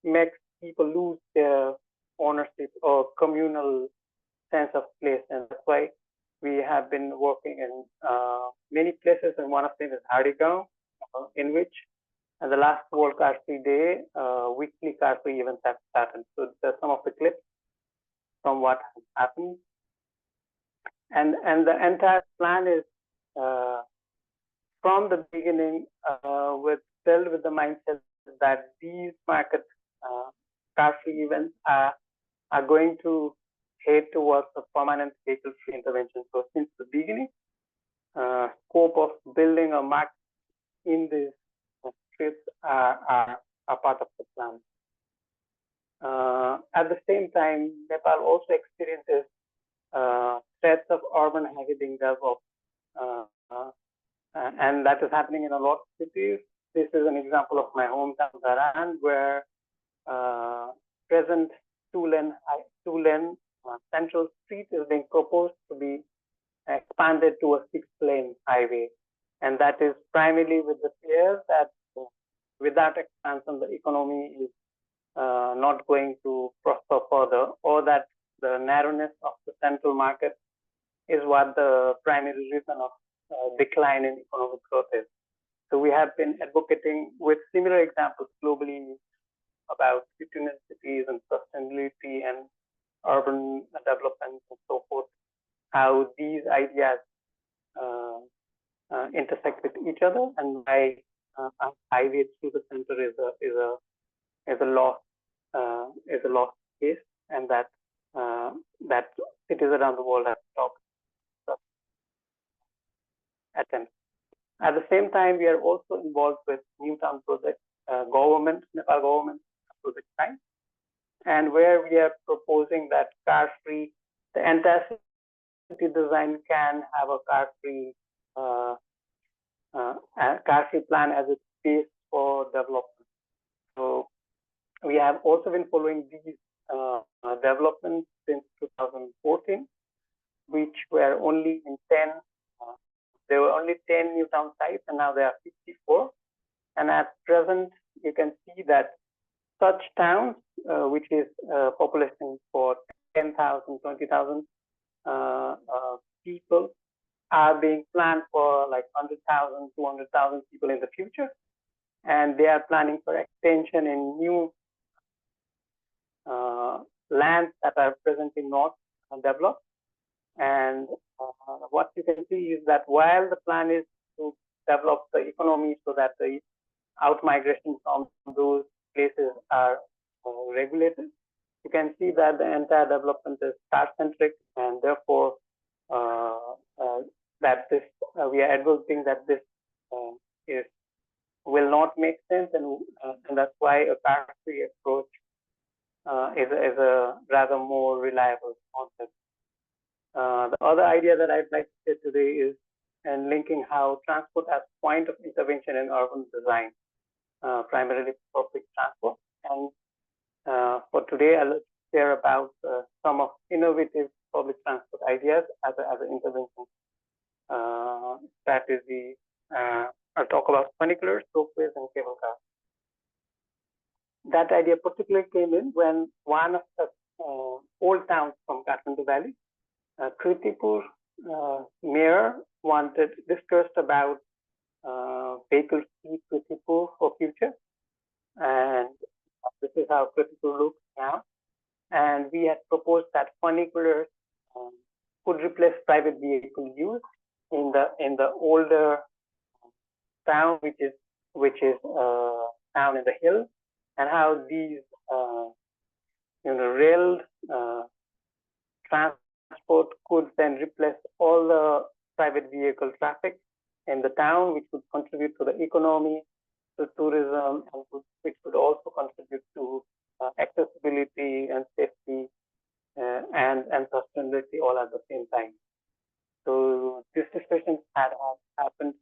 makes people lose their ownership or communal sense of place. And that's why we have been working in many places, and one of them is Hardigaon, in which the last World Car Free Day, weekly car free events have happened. So there's some of the clips from what has happened. And the entire plan is from the beginning built with the mindset that these market car free events are going to head towards a permanent vehicle free intervention. So since the beginning, scope of building a market in these streets are part of the plan. At the same time, Nepal also experiences threats of urban heavy being developed, and that is happening in a lot of cities. This is an example of my hometown, Dharan, where present two-lane central street is being proposed to be expanded to a 6-lane highway, and that is primarily with the fear that with that expansion, the economy is not going to prosper further, or that the narrowness of the central market is what the primary reason of decline in economic growth is. So we have been advocating with similar examples globally about between cities and sustainability and urban development and so forth, how these ideas intersect with each other, and why highway through the center is a lost case, and that cities around the world have stopped attempts. At the same time, we are also involved with new town projects, Nepal government project time, and where we are proposing that car-free, the entire city design can have a car-free plan as its base for development. So we have also been following these developments since 2014, which were only in 10. There were only 10 new town sites, and now there are 54. And at present, you can see that such towns, which is population for 10,000, 20,000 people, are being planned for like 100,000, 200,000 people in the future. And they are planning for extension in new lands that are presently not developed. And what you can see is that while the plan is to develop the economy so that the out-migration from those places are regulated, you can see that the entire development is car-centric, and therefore that this we are advocating that this will not make sense, and that's why a car-free approach is a rather more reliable concept. The other idea that I'd like to say today is linking how transport as point of intervention in urban design, primarily public transport. And for today, I'll share about some of innovative public transport ideas as an intervention strategy. I'll talk about funiculars, ropeways, and cable cars. That idea particularly came in when one of the old towns from Kathmandu Valley, Kritipur mayor discussed about vehicle-free Kritipur for future, and this is how Kritipur looks now. And we had proposed that funiculars could replace private vehicle use in the older town, which is down in the hills, and how these railed transport could then replace all the private vehicle traffic in the town, which would contribute to the economy, to tourism, and which would also contribute to accessibility and safety and sustainability all at the same time. So this discussion had happened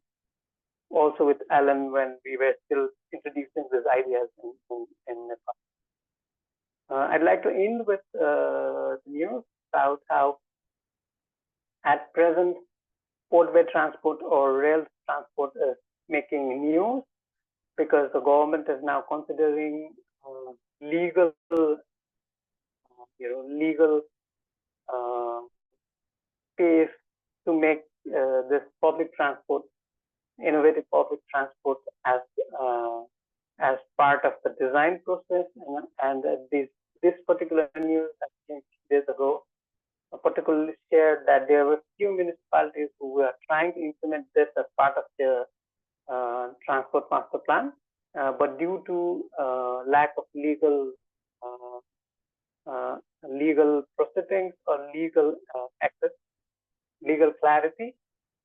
also with Alan when we were still introducing these ideas in Nepal. I'd like to end with news about how at present portway transport or rail transport is making news, because the government is now considering legal space to make this public transport, innovative public transport, as part of the design process. And this particular news that came 2 days ago particularly shared that there were few municipalities who were trying to implement this as part of their transport master plan, but due to lack of legal proceedings or legal access, legal clarity,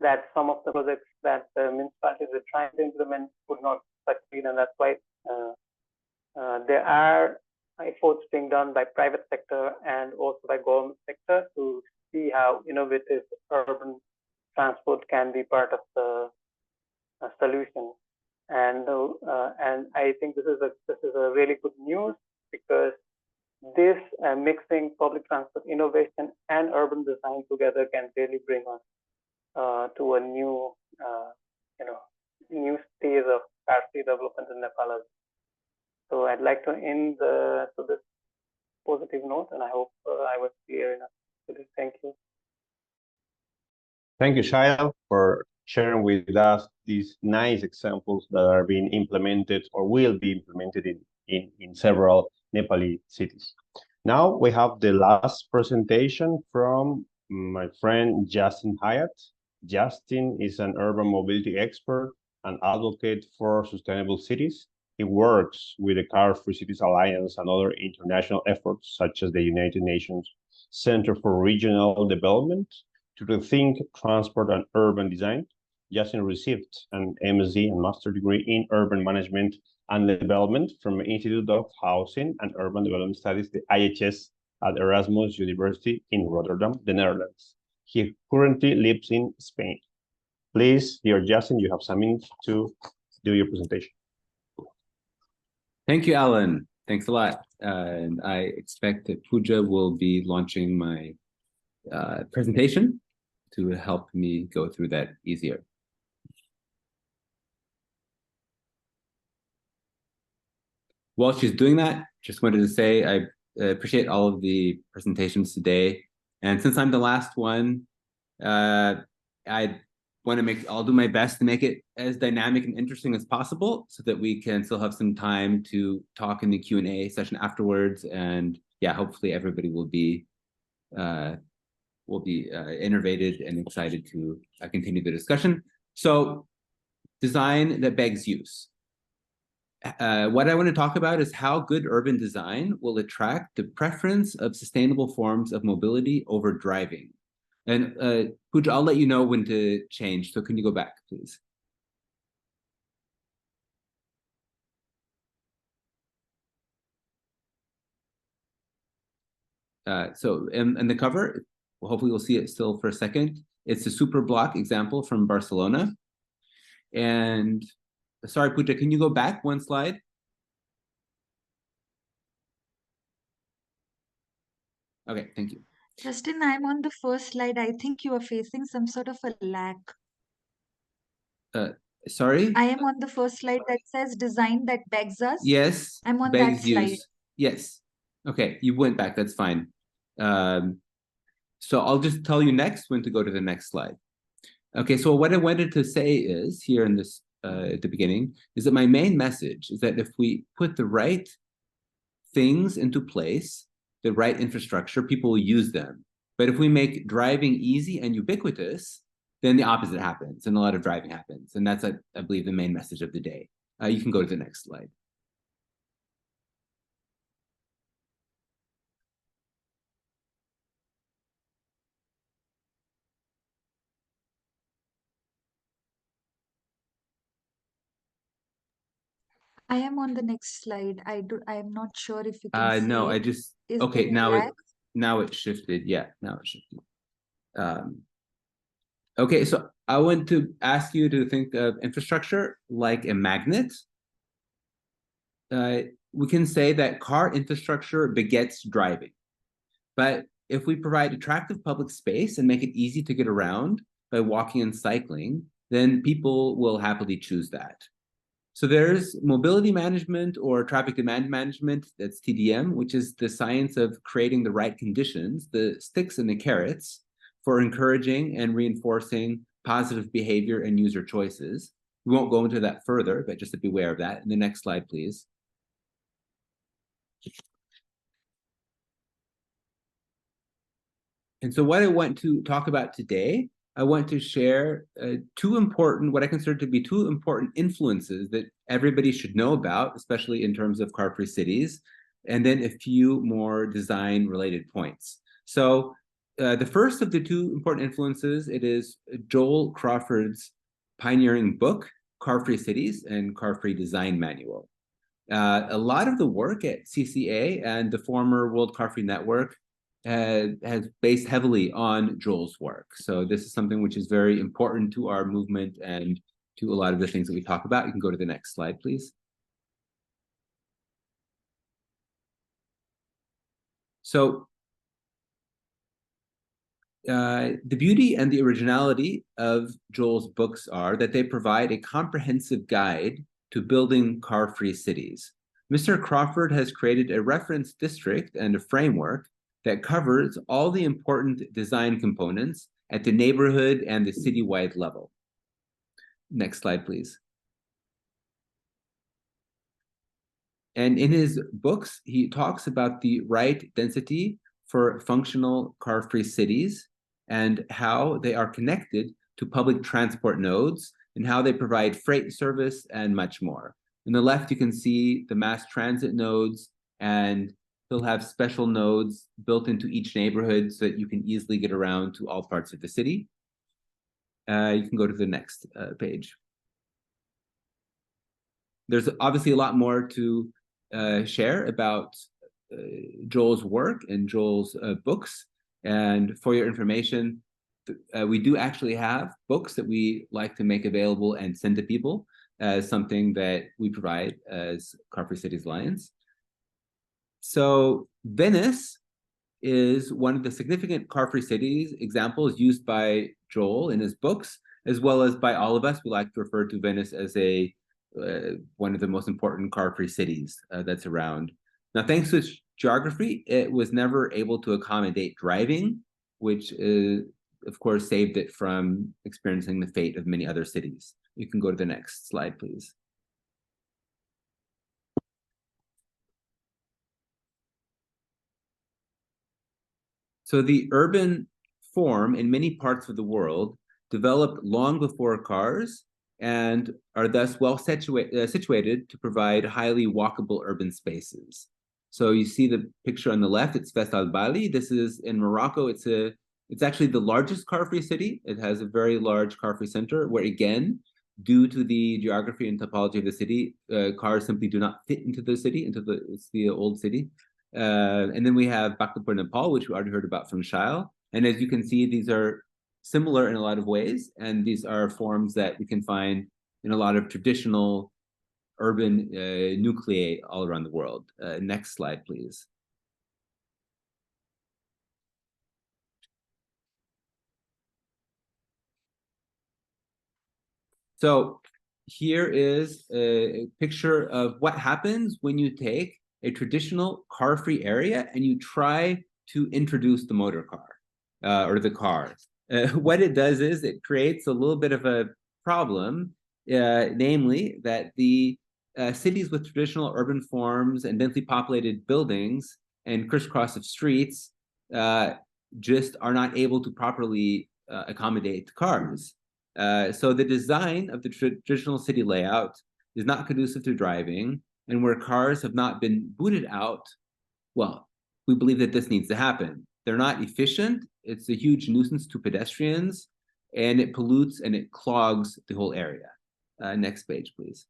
that some of the projects that the municipalities were trying to implement could not succeed, and that's why there are efforts being done by private sector and also by government sector to see how innovative urban transport can be part of the solution. And I think this is a really good news, because this mixing public transport innovation and urban design together can really bring us to a new new stage of car-free development in Nepal. So I'd like to end to this positive note, and I hope I was clear enough to this. Thank you. Thank you, Shaya, for sharing with us these nice examples that are being implemented or will be implemented in several Nepali cities. Now we have the last presentation from my friend Justin Hyatt. Justin is an urban mobility expert and advocate for sustainable cities. He works with the Car-Free Cities Alliance and other international efforts, such as the United Nations Center for Regional Development, to rethink transport and urban design. Justin received an MSc and master degree in urban management and development from the Institute of Housing and Urban Development Studies, the IHS, at Erasmus University in Rotterdam, the Netherlands. He currently lives in Spain. Please, dear Justin, you have some minutes to do your presentation. Thank you, Alan. Thanks a lot. And I expect that Pooja will be launching my presentation to help me go through that easier. While she's doing that, just wanted to say I appreciate all of the presentations today. And since I'm the last one, I'll do my best to make it as dynamic and interesting as possible so that we can still have some time to talk in the Q&A session afterwards. And yeah, hopefully everybody will be innovated and excited to continue the discussion. So, design that begs use. What I want to talk about is how good urban design will attract the preference of sustainable forms of mobility over driving. And Pooja, I'll let you know when to change. So can you go back, please? So in the cover, hopefully we'll see it still for a second. It's a super block example from Barcelona. And sorry, Pooja, can you go back one slide? Okay, thank you. Justin, I'm on the first slide. I think you are facing some sort of a lag. Sorry? I am on the first slide that says design that begs us. Yes. I'm on begs that slide. use. Yes. Okay, you went back. That's fine. So I'll just tell you next when to go to the next slide. Okay, so what I wanted to say is here in this at the beginning is that my main message is that if we put the right things into place, the right infrastructure, people will use them. But if we make driving easy and ubiquitous, then the opposite happens and a lot of driving happens. And that's, I believe, the main message of the day. You can go to the next slide. I am on the next slide. I am not sure if you can see No, it. I just, Is okay, there now lag? now it shifted. Yeah, now it shifted. Okay, so I want to ask you to think of infrastructure like a magnet. We can say that car infrastructure begets driving. But if we provide attractive public space and make it easy to get around by walking and cycling, then people will happily choose that. So there's mobility management or traffic demand management, that's TDM, which is the science of creating the right conditions, the sticks and the carrots, for encouraging and reinforcing positive behavior and user choices. We won't go into that further, but just to be aware of that. In the next slide, please. And so what I want to talk about today, I want to share what I consider to be two important influences that everybody should know about, especially in terms of car-free cities, and then a few more design-related points. So the first of the two important influences, it is Joel Crawford's pioneering book, Car-Free Cities and Car-Free Design Manual. A lot of the work at CCA and the former World Car-Free Network has based heavily on Joel's work. So this is something which is very important to our movement and to a lot of the things that we talk about. You can go to the next slide, please. So the beauty and the originality of Joel's books are that they provide a comprehensive guide to building car-free cities. Mr. Crawford has created a reference district and a framework that covers all the important design components at the neighborhood and the citywide level. Next slide, please. And in his books, he talks about the right density for functional car-free cities and how they are connected to public transport nodes and how they provide freight service and much more. On the left, you can see the mass transit nodes, and they'll have special nodes built into each neighborhood so that you can easily get around to all parts of the city. You can go to the next page. There's obviously a lot more to share about Joel's work and Joel's books. And for your information, we do actually have books that we like to make available and send to people as something that we provide as Car-Free Cities Alliance. So Venice is one of the significant car-free cities examples used by Joel in his books, as well as by all of us. We like to refer to Venice as a one of the most important car-free cities that's around. Now, thanks to its geography, it was never able to accommodate driving, which of course saved it from experiencing the fate of many other cities. You can go to the next slide, please. So the urban form in many parts of the world developed long before cars and are thus well situated to provide highly walkable urban spaces. So you see the picture on the left, it's Fes Al Bali. This is in Morocco. It's actually the largest car-free city. It has a very large car-free center where, again, due to the geography and topology of the city, cars simply do not fit into the city, it's the old city. And then we have Bhaktapur, Nepal, which we already heard about from Shail. And as you can see, these are similar in a lot of ways, and these are forms that we can find in a lot of traditional urban nuclei all around the world. Next slide, please. So here is a picture of what happens when you take a traditional car-free area and you try to introduce the motor car or the car. What it does is it creates a little bit of a problem, namely that the cities with traditional urban forms and densely populated buildings and crisscross of streets just are not able to properly accommodate cars. So the design of the traditional city layout is not conducive to driving, and where cars have not been booted out, well, we believe that this needs to happen. They're not efficient. It's a huge nuisance to pedestrians, and it pollutes and it clogs the whole area. Next page, please.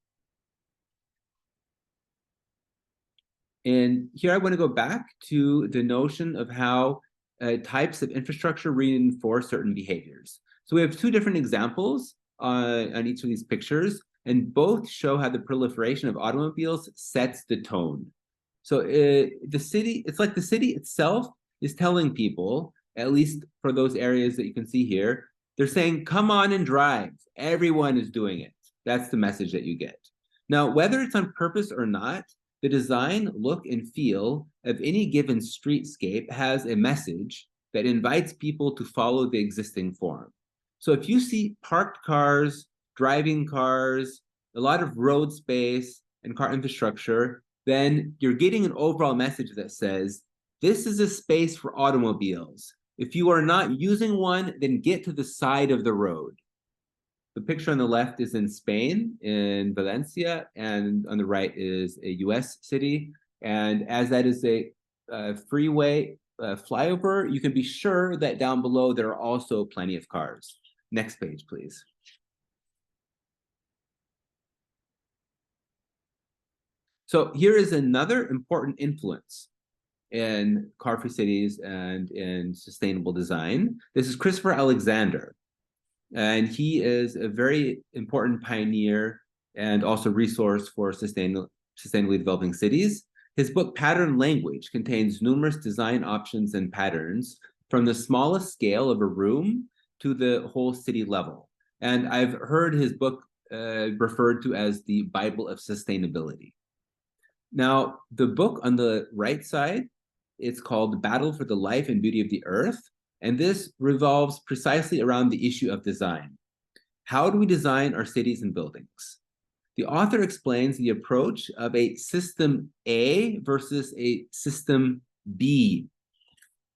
And here I want to go back to the notion of how types of infrastructure reinforce certain behaviors. So we have two different examples on each of these pictures, and both show how the proliferation of automobiles sets the tone. So the city, it's like the city itself is telling people, at least for those areas that you can see here, they're saying, come on and drive. Everyone is doing it. That's the message that you get. Now, whether it's on purpose or not, the design, look, and feel of any given streetscape has a message that invites people to follow the existing form. So if you see parked cars, driving cars, a lot of road space and car infrastructure, then you're getting an overall message that says, this is a space for automobiles. If you are not using one, then get to the side of the road. The picture on the left is in Spain, in Valencia, and on the right is a US city. And as that is a freeway flyover, you can be sure that down below there are also plenty of cars. Next page, please. So here is another important influence in car-free cities and in sustainable design. This is Christopher Alexander. And he is a very important pioneer and also resource for sustainably developing cities. His book, Pattern Language, contains numerous design options and patterns from the smallest scale of a room to the whole city level. And I've heard his book referred to as the Bible of Sustainability. Now, the book on the right side, it's called Battle for the Life and Beauty of the Earth, and this revolves precisely around the issue of design. How do we design our cities and buildings? The author explains the approach of a system A versus a system B.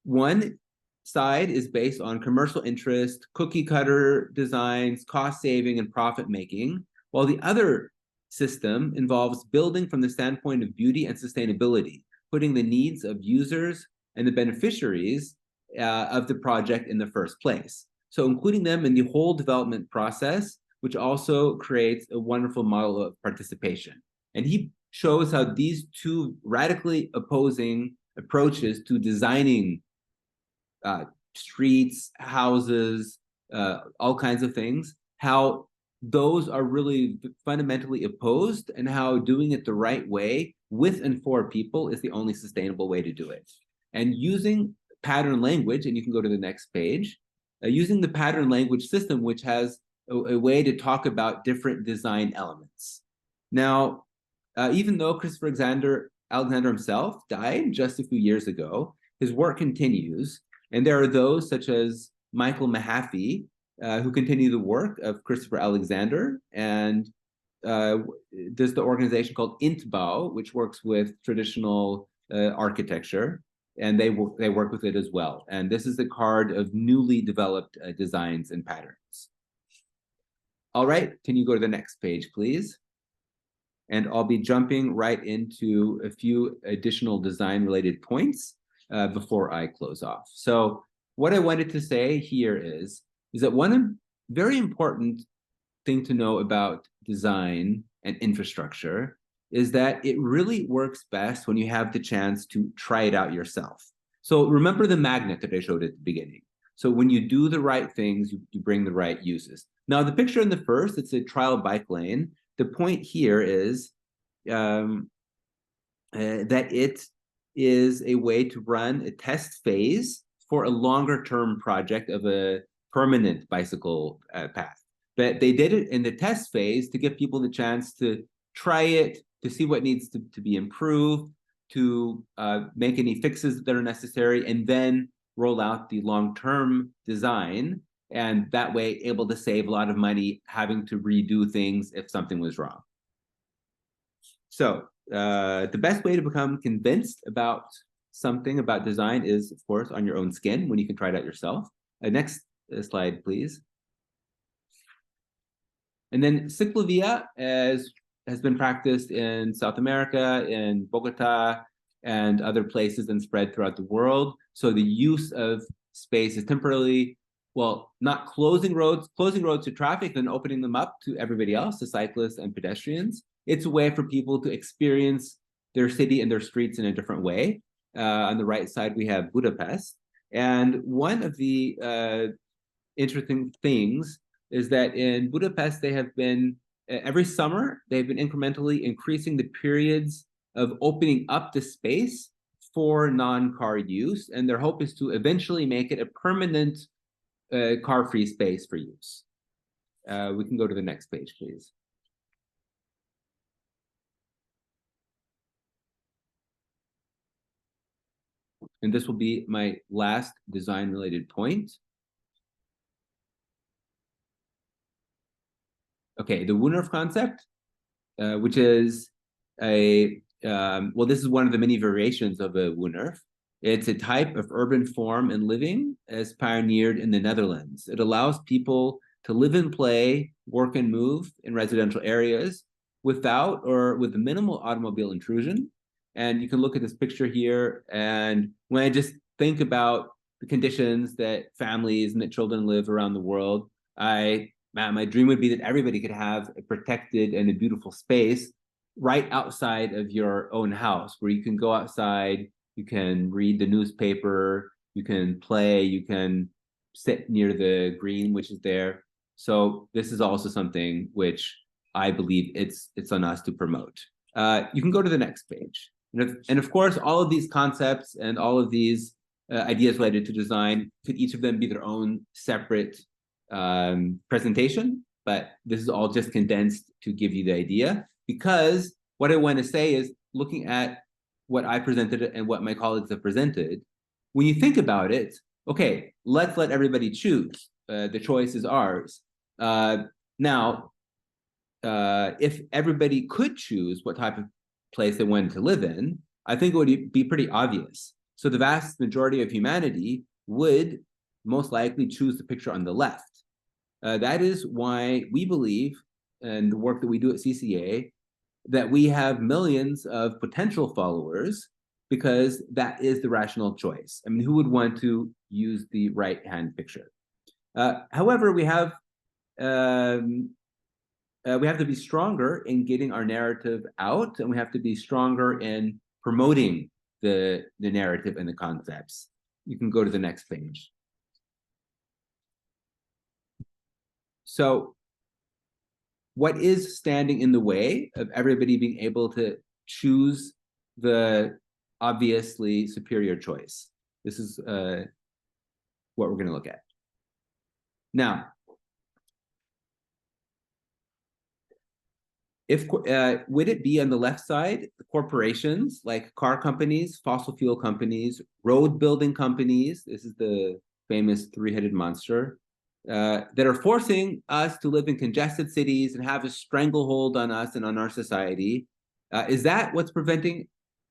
One side is based on commercial interest, cookie cutter designs, cost saving, and profit making, while the other system involves building from the standpoint of beauty and sustainability, putting the needs of users and the beneficiaries of the project in the first place. So including them in the whole development process, which also creates a wonderful model of participation. And he shows how these two radically opposing approaches to designing streets, houses, all kinds of things, how those are really fundamentally opposed, and how doing it the right way with and for people is the only sustainable way to do it. And using pattern language, and you can go to the next page, using the pattern language system, which has a way to talk about different design elements. Now, even though Christopher Alexander himself died just a few years ago, his work continues, and there are those such as Michael Mahaffey, who continue the work of Christopher Alexander, and there's the organization called INTBAU, which works with traditional architecture, and they work with it as well. And this is the card of newly developed designs and patterns. All right, can you go to the next page, please? And I'll be jumping right into a few additional design-related points before I close off. So what I wanted to say here is that one very important thing to know about design and infrastructure is that it really works best when you have the chance to try it out yourself. So remember the magnet that I showed at the beginning. So when you do the right things, you bring the right uses. Now, the picture in the first, it's a trial bike lane. The point here is that it is a way to run a test phase for a longer term project of a permanent bicycle path. But they did it in the test phase to give people the chance to try it, to see what needs to be improved, to make any fixes that are necessary, and then roll out the long-term design, and that way able to save a lot of money having to redo things if something was wrong. So the best way to become convinced about something about design is, of course, on your own skin, when you can try it out yourself. Next slide, please. And then ciclovia has been practiced in South America, in Bogota, and other places, and spread throughout the world. So the use of space is temporarily, well, not closing roads to traffic and opening them up to everybody else, to cyclists and pedestrians. It's a way for people to experience their city and their streets in a different way. On the right side, we have Budapest. And one of the interesting things is that in Budapest, they have been, every summer, they've been incrementally increasing the periods of opening up the space for non-car use. And their hope is to eventually make it a permanent car-free space for use. We can go to the next page, please. And this will be my last design-related point. Okay, the Woonerf concept, which is well, this is one of the many variations of a Woonerf. It's a type of urban form and living as pioneered in the Netherlands. It allows people to live and play, work and move in residential areas without or with minimal automobile intrusion. And you can look at this picture here, and when I just think about the conditions that families and that children live around the world, my dream would be that everybody could have a protected and a beautiful space right outside of your own house, where you can go outside, you can read the newspaper, you can play, you can sit near the green, which is there. So this is also something which I believe it's on us to promote. You can go to the next page. And of course, all of these concepts and all of these ideas related to design could each of them be their own separate presentation. but this is all just condensed to give you the idea, because what I want to say is, looking at what I presented and what my colleagues have presented, when you think about it, okay, let's let everybody choose. The choice is ours. Now, if everybody could choose what type of place they wanted to live in, I think it would be pretty obvious. So the vast majority of humanity would most likely choose the picture on the left. That is why we believe, and the work that we do at CCA, that we have millions of potential followers, because that is the rational choice. I mean, who would want to use the right-hand picture? However, we have to be stronger in getting our narrative out, and we have to be stronger in promoting the narrative and the concepts. You can go to the next page. So what is standing in the way of everybody being able to choose the obviously superior choice? This is what we're going to look at. Now, would it be on the left side, the corporations like car companies, fossil fuel companies, road building companies, this is the famous three-headed monster, that are forcing us to live in congested cities and have a stranglehold on us and on our society? Is that what's preventing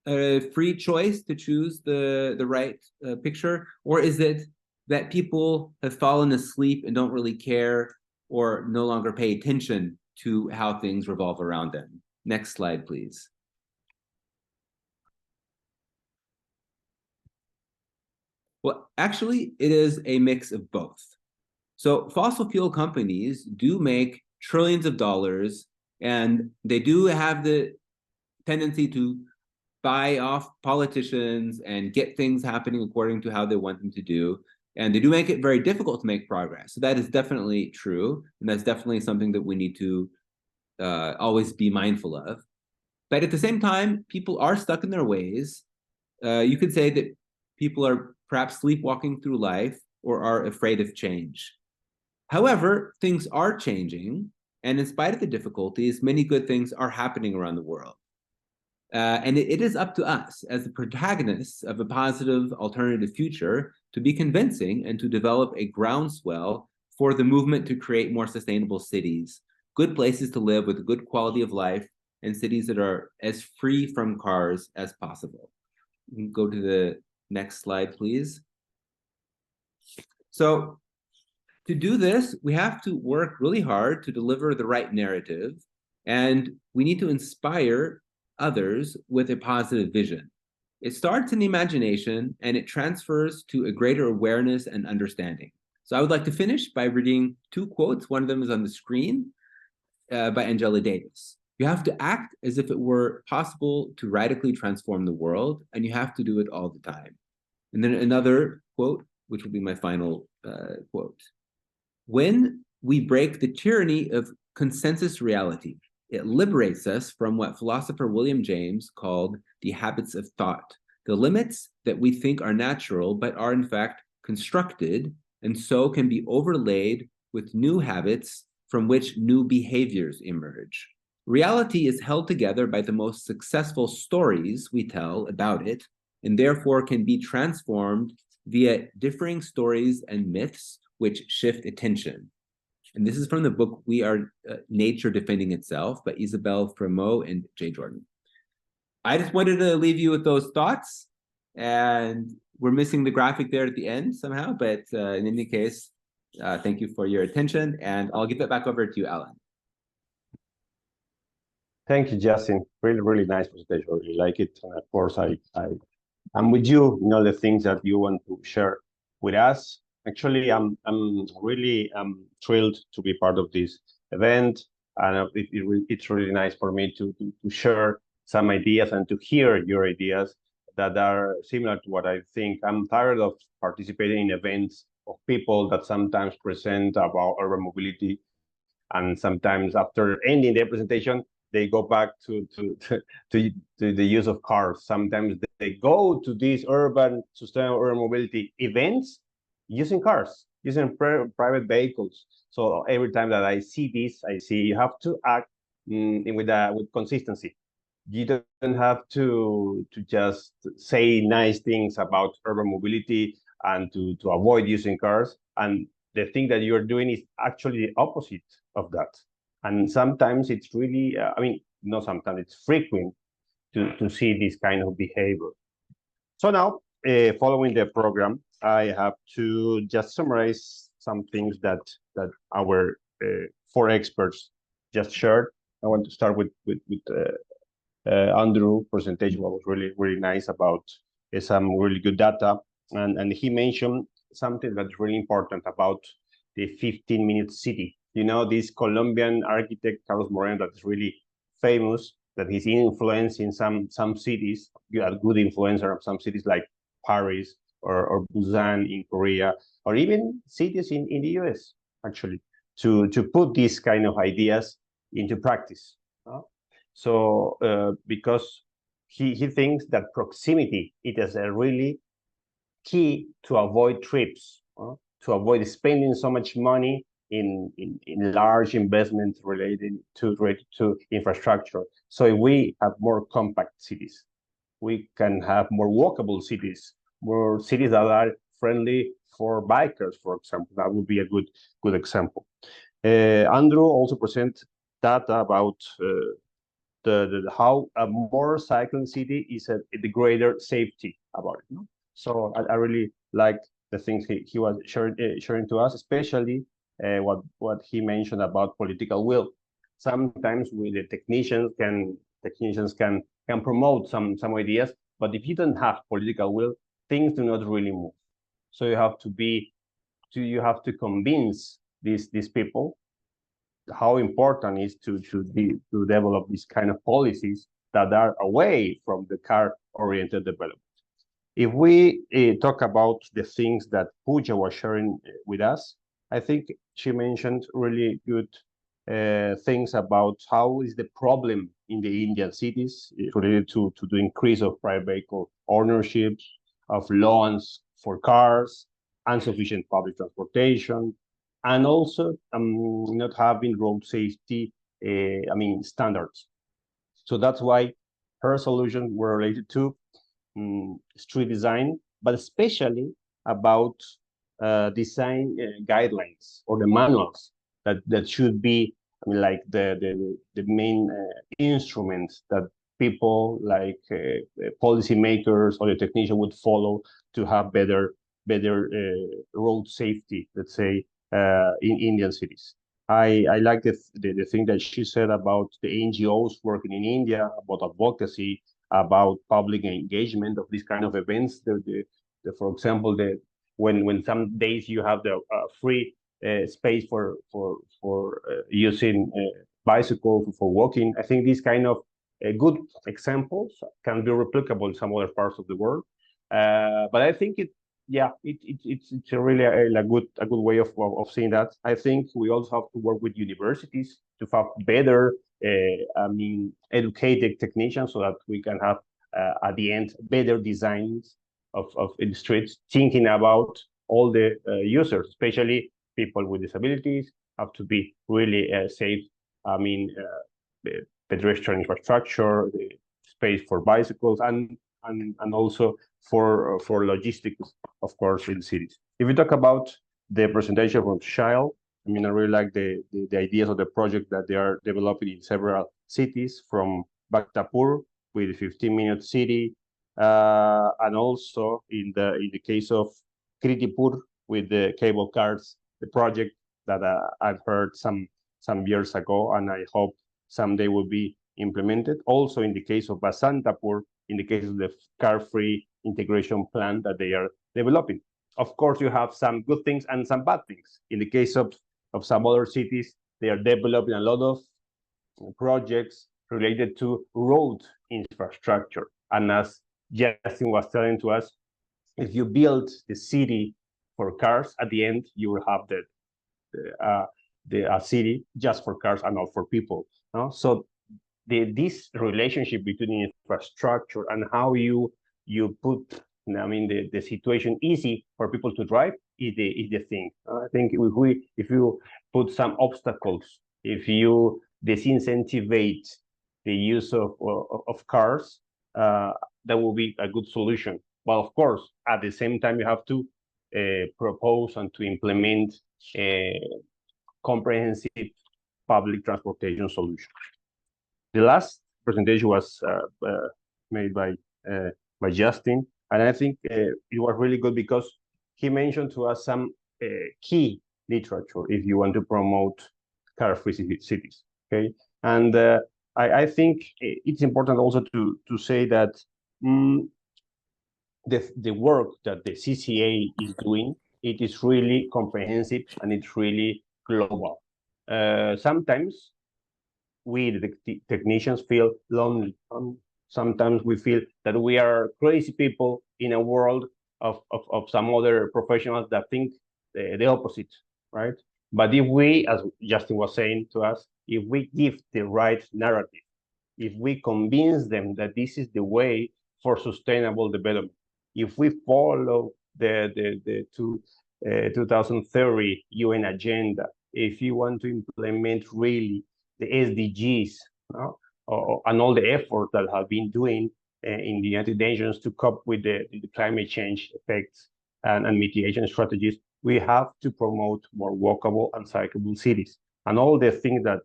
a free choice to choose the right picture? Or is it that people have fallen asleep and don't really care or no longer pay attention to how things revolve around them? Next slide, please. Well, actually, it is a mix of both. So fossil fuel companies do make trillions of dollars, and they do have the tendency to buy off politicians and get things happening according to how they want them to do. And they do make it very difficult to make progress. So that is definitely true. And that's definitely something that we need to always be mindful of. But at the same time, people are stuck in their ways. You could say that people are perhaps sleepwalking through life or are afraid of change. However, things are changing. And in spite of the difficulties, many good things are happening around the world. And it is up to us as the protagonists of a positive alternative future to be convincing and to develop a groundswell for the movement to create more sustainable cities, good places to live with a good quality of life, and cities that are as free from cars as possible. You can go to the next slide, please. So to do this, we have to work really hard to deliver the right narrative, and we need to inspire others with a positive vision. It starts in the imagination and it transfers to a greater awareness and understanding. So I would like to finish by reading two quotes. One of them is on the screen by Angela Davis. You have to act as if it were possible to radically transform the world, and you have to do it all the time. And then another quote, which will be my final quote. When we break the tyranny of consensus reality, it liberates us from what philosopher William James called the habits of thought, the limits that we think are natural but are in fact constructed, and so can be overlaid with new habits from which new behaviors emerge. Reality is held together by the most successful stories we tell about it, and therefore can be transformed via differing stories and myths which shift attention. And this is from the book We Are Nature Defending Itself by Isabelle Fremeau and Jay Jordan. I just wanted to leave you with those thoughts, and we're missing the graphic there at the end somehow, but in any case, thank you for your attention, and I'll give it back over to you, Alan. Thank you, Justin. Really, really nice presentation. I really like it. And of course, I'm with you, the things that you want to share with us. Actually, I'm really thrilled to be part of this event, and it's really nice for me to share some ideas and to hear your ideas that are similar to what I think. I'm tired of participating in events of people that sometimes present about urban mobility, and sometimes after ending their presentation, they go back to the use of cars. Sometimes they go to these sustainable urban mobility events using cars. using private vehicles. So every time that I see this, I see you have to act with consistency. You don't have to just say nice things about urban mobility and to avoid using cars. And the thing that you're doing is actually the opposite of that. And sometimes it's really, I mean, not sometimes, it's frequent to see this kind of behavior. So now, following the program, I have to just summarize some things that our four experts just shared. I want to start with Andrew presentation was really nice about some really good data, and he mentioned something that's really important about the 15-minute city. You know, this Colombian architect Carlos Moreno that is really famous, that he's influenced in some cities, a good influencer of some cities like Paris or Busan in Korea, or even cities in the US, actually, to put these kind of ideas into practice. So because he thinks that proximity, it is a really key to avoid trips, to avoid spending so much money in large investments related to infrastructure. So if we have more compact cities, we can have more walkable cities, more cities that are friendly for bikers, for example. That would be a good example. Andrew also present data about how a more cycling city is the greater safety about it. No? So I really like the things he was sharing to us, especially what he mentioned about political will. Sometimes the technicians can promote some ideas, but if you don't have political will, things do not really move. So you have to convince these people how important is to develop these kind of policies that are away from the car-oriented development. If we talk about the things that Pooja was sharing with us, I think she mentioned really good things about how is the problem in the Indian cities related to the increase of private vehicle ownership, of loans for cars, insufficient public transportation, and also not having road safety, standards. So that's why her solutions were related to street design, but especially about design guidelines or the manuals that should be, like the main instruments that people like policymakers or the technician would follow to have better road safety, let's say, in Indian cities. I like the thing that she said about the NGOs working in India, about advocacy, about public engagement of these kind of events. For example, when some days you have the free space for using bicycles for walking. I think these kind of good examples can be replicable in some other parts of the world. But I think it's a really a good way of seeing that. I think we also have to work with universities to have better, educated technicians so that we can have at the end better designs of the streets, thinking about all the users, especially people with disabilities, have to be really safe. Pedestrian infrastructure, the space for bicycles, and also for logistics, of course, in cities. If we talk about the presentation from Shile, I really like the ideas of the project that they are developing in several cities, from Bhaktapur with a 15-minute city, and also in the case of Kritipur with the cable cars, the project that I've heard some years ago, and I hope someday will be implemented. Also in the case of Basantapur, in the case of the car-free integration plan that they are developing. Of course, you have some good things and some bad things. In the case of some other cities, they are developing a lot of projects related to road infrastructure. And as Justin was telling to us, if you build the city for cars, at the end, you will have the city just for cars and not for people. No? So this relationship between infrastructure and how you put, the situation easy for people to drive, is the thing. I think if you put some obstacles, if you disincentivate the use of cars, that will be a good solution. But of course, at the same time, you have to propose and to implement a comprehensive public transportation solution. The last presentation was made by Justin, and I think it was really good because he mentioned to us some key literature if you want to promote car-free cities. Okay, and I think it's important also to say that the work that the CCA is doing, it is really comprehensive and it's really global. Sometimes we, the technicians, feel lonely. Sometimes we feel that we are crazy people in a world of some other professionals that think the opposite, right? But if we, as Justin was saying to us, if we give the right narrative, if we convince them that this is the way for sustainable development, if we follow the 2030 UN agenda, if you want to implement really the SDGs, and all the effort that have been doing in the United Nations to cope with the climate change effects and mitigation strategies, we have to promote more walkable and cyclable cities. And all the things that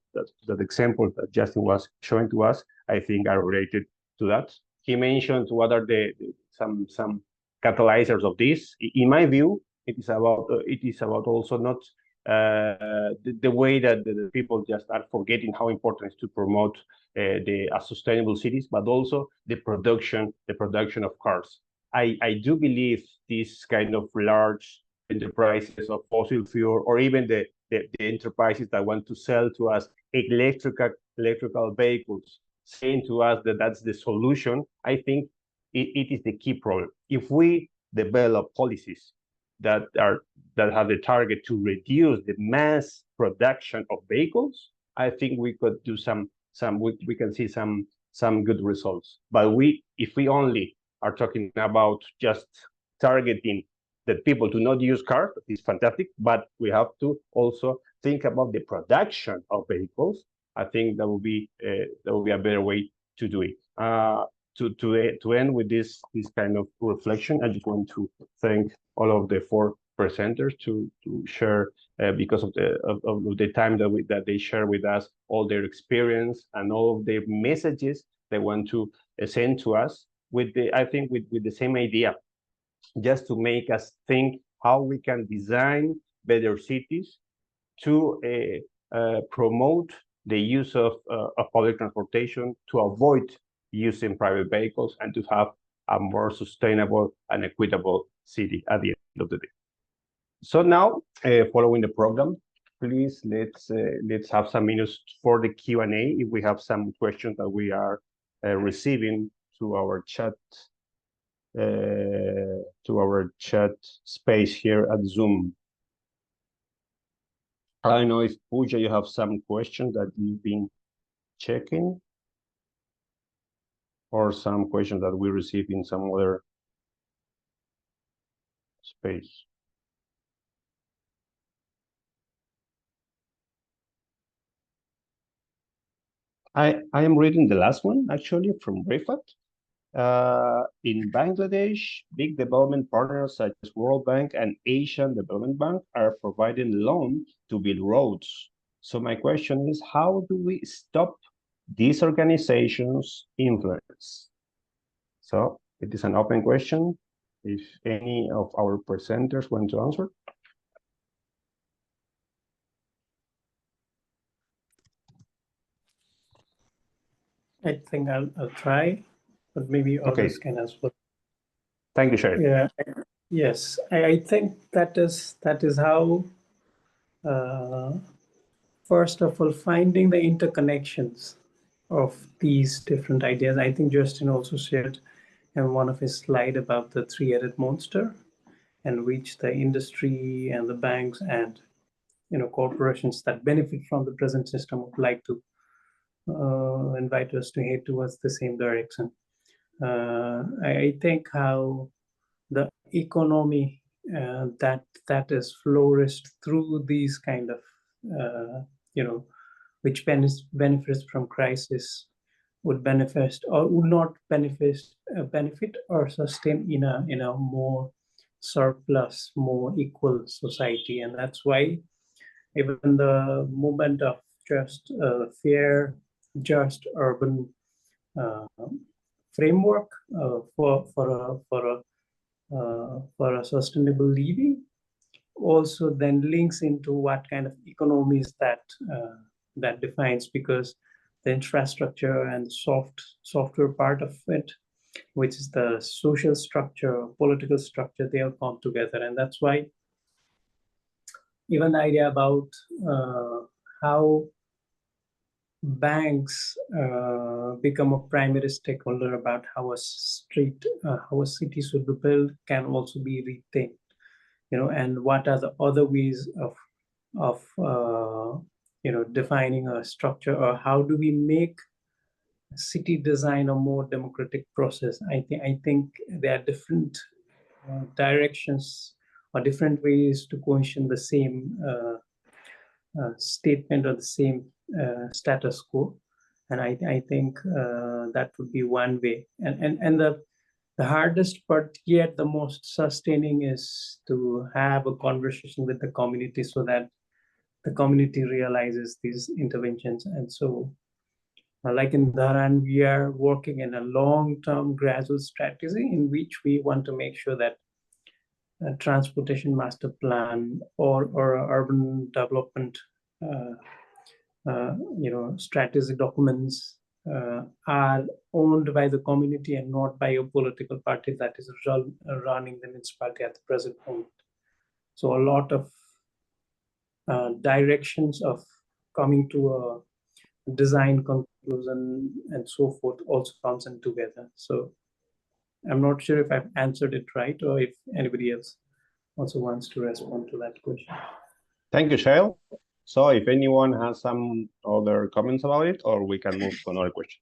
example that Justin was showing to us, I think are related to that. He mentioned what are some catalyzers of this. In my view, it is about also not the way that the people just are forgetting how important it is to promote sustainable cities, but also the production of cars. I do believe these kind of large enterprises of fossil fuel, or even the enterprises that want to sell to us electrical vehicles, saying to us that that's the solution, I think it is the key problem. If we develop policies that have the target to reduce the mass production of vehicles, I think we could do we can see some good results. But if we only are talking about just targeting that people do not use cars, that is fantastic, but we have to also think about the production of vehicles. I think that will be a better way to do it. To end with this kind of reflection, I just want to thank all of the 4 presenters to share because of the time that they share with us all their experience and all of their messages they want to send to us with the same idea, just to make us think how we can design better cities to promote the use of public transportation, to avoid using private vehicles, and to have a more sustainable and equitable city at the end of the day. So now, following the program, please let's have some minutes for the Q&A if we have some questions that we are receiving to our chat space here at Zoom. I don't know if Pooja, you have some questions that you've been checking, or some questions that we received in some other space. I am reading the last one, actually, from Rifat. In Bangladesh, big development partners such as World Bank and Asian Development Bank are providing loans to build roads. So my question is, how do we stop these organizations' influence? So it is an open question. If any of our presenters want to answer. I think I'll try, but maybe others can as well. Thank you, Sherry. Yeah. Yes, I think that is how. First of all, finding the interconnections of these different ideas. I think Justin also shared in one of his slides about the 3-headed monster, and which the industry and the banks and corporations that benefit from the present system would like to invite us to head towards the same direction. I think how the economy that is flourished through these kind of which benefits from crisis would benefit or would not benefit or sustain in a more surplus, more equal society. And that's why even the movement of just fair, just urban framework for a sustainable living also then links into what kind of economies that defines, because the infrastructure and software part of it, which is the social structure, political structure, they all come together. And that's why even the idea about how banks become a primary stakeholder about how a city should be built can also be rethink, and what are the other ways of defining a structure, or how do we make city design a more democratic process. I think there are different directions or different ways to question the same statement or the same status quo, and I think that would be one way. And the hardest part, yet the most sustaining, is to have a conversation with the community so that the community realizes these interventions. And so, like in Dharan, we are working in a long-term gradual strategy in which we want to make sure that transportation master plan or urban development strategy documents are owned by the community and not by a political party that is running the municipality at the present moment. So a lot of directions of coming to a design conclusion and so forth also comes in together. So I'm not sure if I've answered it right, or if anybody else also wants to respond to that question. Thank you, Shail. So if anyone has some other comments about it, or we can move to another question.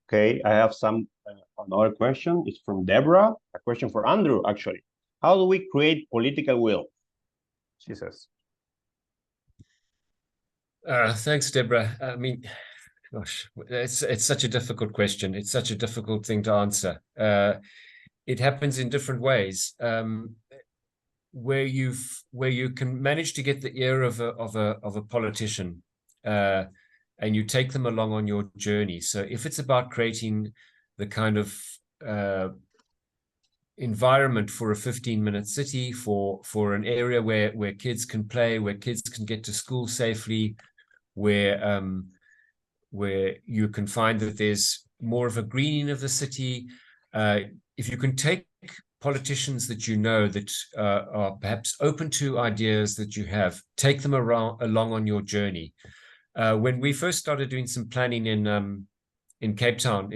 Okay, I have another question. It's from Deborah. A question for Andrew, actually. How do we create political will? She says. Thanks, Deborah. I mean, gosh, it's such a difficult question. It's such a difficult thing to answer. It happens in different ways, where you can manage to get the ear of a politician, and you take them along on your journey. So if it's about creating the kind of environment for a 15-minute city, for an area where kids can play, where kids can get to school safely, where you can find that there's more of a greening of the city. If you can take politicians that that are perhaps open to ideas that you have, take them along on your journey. When we first started doing some planning in Cape Town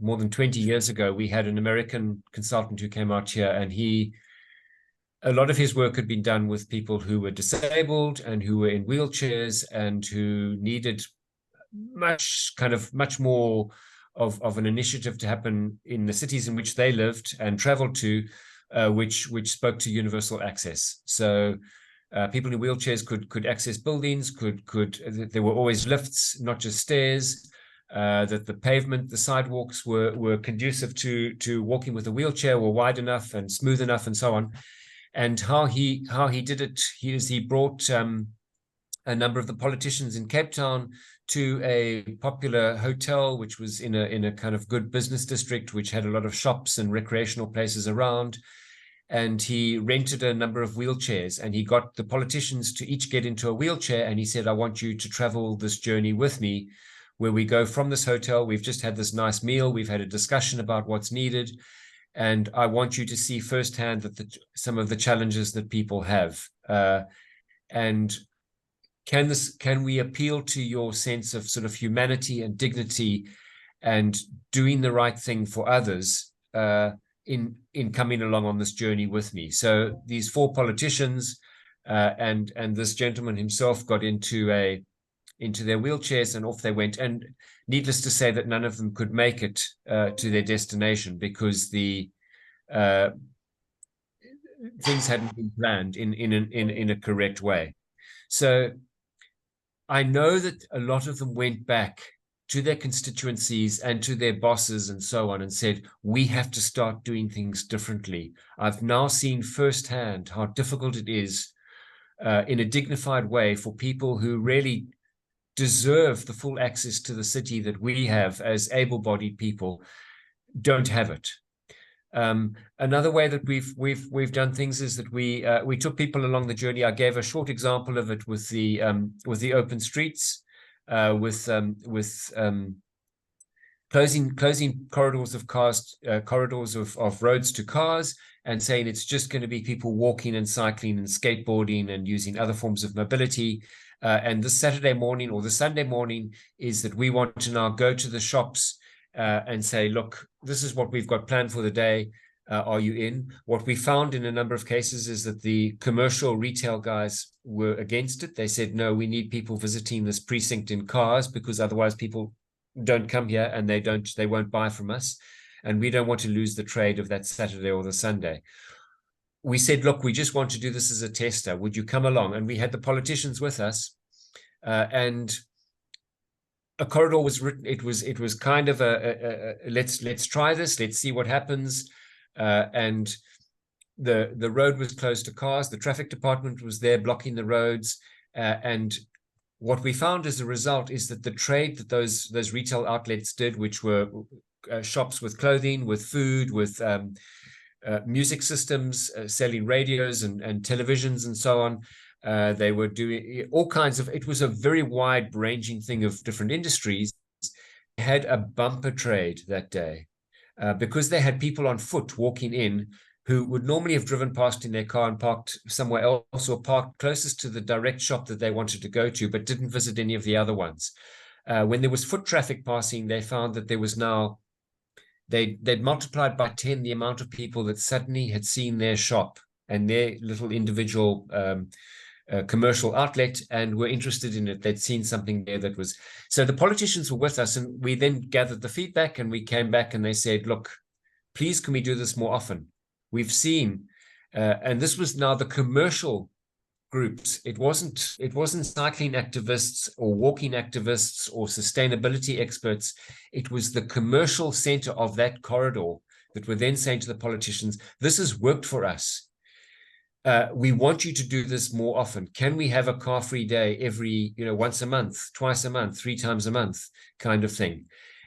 more than 20 years ago, we had an American consultant who came out here, and a lot of his work had been done with people who were disabled and who were in wheelchairs and who needed much more of an initiative to happen in the cities in which they lived and traveled to, which spoke to universal access. So people in wheelchairs could access buildings, there were always lifts, not just stairs, that the pavement, the sidewalks were conducive to walking with a wheelchair, were wide enough and smooth enough, and so on. And how he did it, he brought a number of the politicians in Cape Town to a popular hotel, which was in a kind of good business district, which had a lot of shops and recreational places around. And he rented a number of wheelchairs, and he got the politicians to each get into a wheelchair. And he said, I want you to travel this journey with me, where we go from this hotel. We've just had this nice meal. We've had a discussion about what's needed. And I want you to see firsthand that some of the challenges that people have. And can we appeal to your sense of sort of humanity and dignity and doing the right thing for others in coming along on this journey with me? So these four politicians and this gentleman himself got into into their wheelchairs, and off they went. And needless to say that none of them could make it to their destination because the things hadn't been planned in a correct way. So I know that a lot of them went back to their constituencies and to their bosses and so on and said, we have to start doing things differently. I've now seen firsthand how difficult it is in a dignified way for people who really deserve the full access to the city that we have as able-bodied people don't have it. Another way that we've done things is that we took people along the journey. I gave a short example of it with the open streets, with closing corridors of cars, corridors of roads to cars, and saying it's just going to be people walking and cycling and skateboarding and using other forms of mobility. And this Saturday morning or the Sunday morning is that we want to now go to the shops and say, look, this is what we've got planned for the day. Are you in? What we found in a number of cases is that the commercial retail guys were against it. They said, no, we need people visiting this precinct in cars because otherwise people don't come here and they won't buy from us. And we don't want to lose the trade of that Saturday or the Sunday. We said, look, we just want to do this as a tester. Would you come along? And we had the politicians with us, and a corridor was written. It was kind of let's try this. Let's see what happens. And the road was closed to cars. The traffic department was there blocking the roads. And what we found as a result is that the trade that those retail outlets did, which were shops with clothing, with food, with music systems, selling radios and televisions and so on. They were doing all kinds of, it was a very wide ranging thing of different industries. They had a bumper trade that day because they had people on foot walking in who would normally have driven past in their car and parked somewhere else or parked closest to the direct shop that they wanted to go to, but didn't visit any of the other ones. When there was foot traffic passing, they found that there was now, they'd multiplied by 10 the amount of people that suddenly had seen their shop and their little individual commercial outlet and were interested in it. They'd seen something there that was, so the politicians were with us, and we then gathered the feedback and we came back and they said, look, please, can we do this more often? We've seen, and this was now the commercial groups. It wasn't cycling activists or walking activists or sustainability experts. It was the commercial center of that corridor that were then saying to the politicians, this has worked for us. We want you to do this more often. Can we have a car-free day every, once a month, twice a month, 3 times a month kind of thing?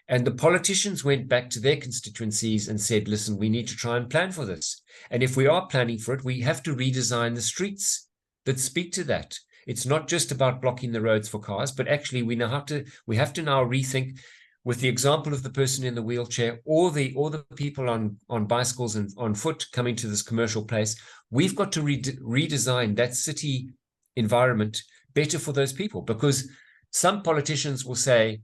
And the politicians went back to their constituencies and said, listen, we need to try and plan for this. And if we are planning for it, we have to redesign the streets that speak to that. It's not just about blocking the roads for cars, but actually we have to now rethink, with the example of the person in the wheelchair or the people on bicycles and on foot coming to this commercial place. We've got to redesign that city environment better for those people, because some politicians will say,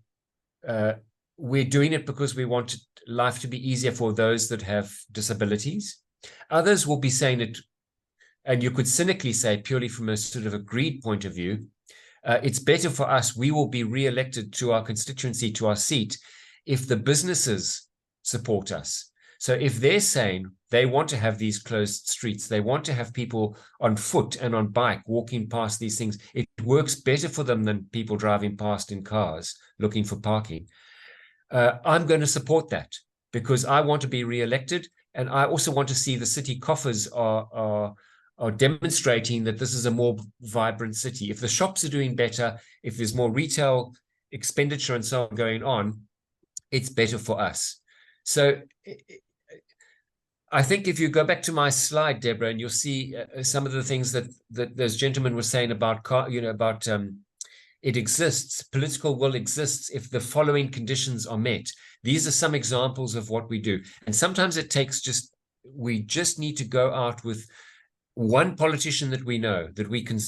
we're doing it because we want life to be easier for those that have disabilities. Others will be saying it, and you could cynically say, purely from a sort of a greed point of view, it's better for us, we will be re-elected to our constituency, to our seat, if the businesses support us. So if they're saying they want to have these closed streets, they want to have people on foot and on bike walking past these things, it works better for them than people driving past in cars looking for parking. I'm going to support that because I want to be re-elected, and I also want to see the city coffers are demonstrating that this is a more vibrant city. If the shops are doing better, if there's more retail expenditure and so on going on, it's better for us. So I think if you go back to my slide, Deborah, and you'll see some of the things that those gentlemen were saying about, it exists, political will exists if the following conditions are met. These are some examples of what we do. And sometimes it takes we just need to go out with one politician that we know, that we can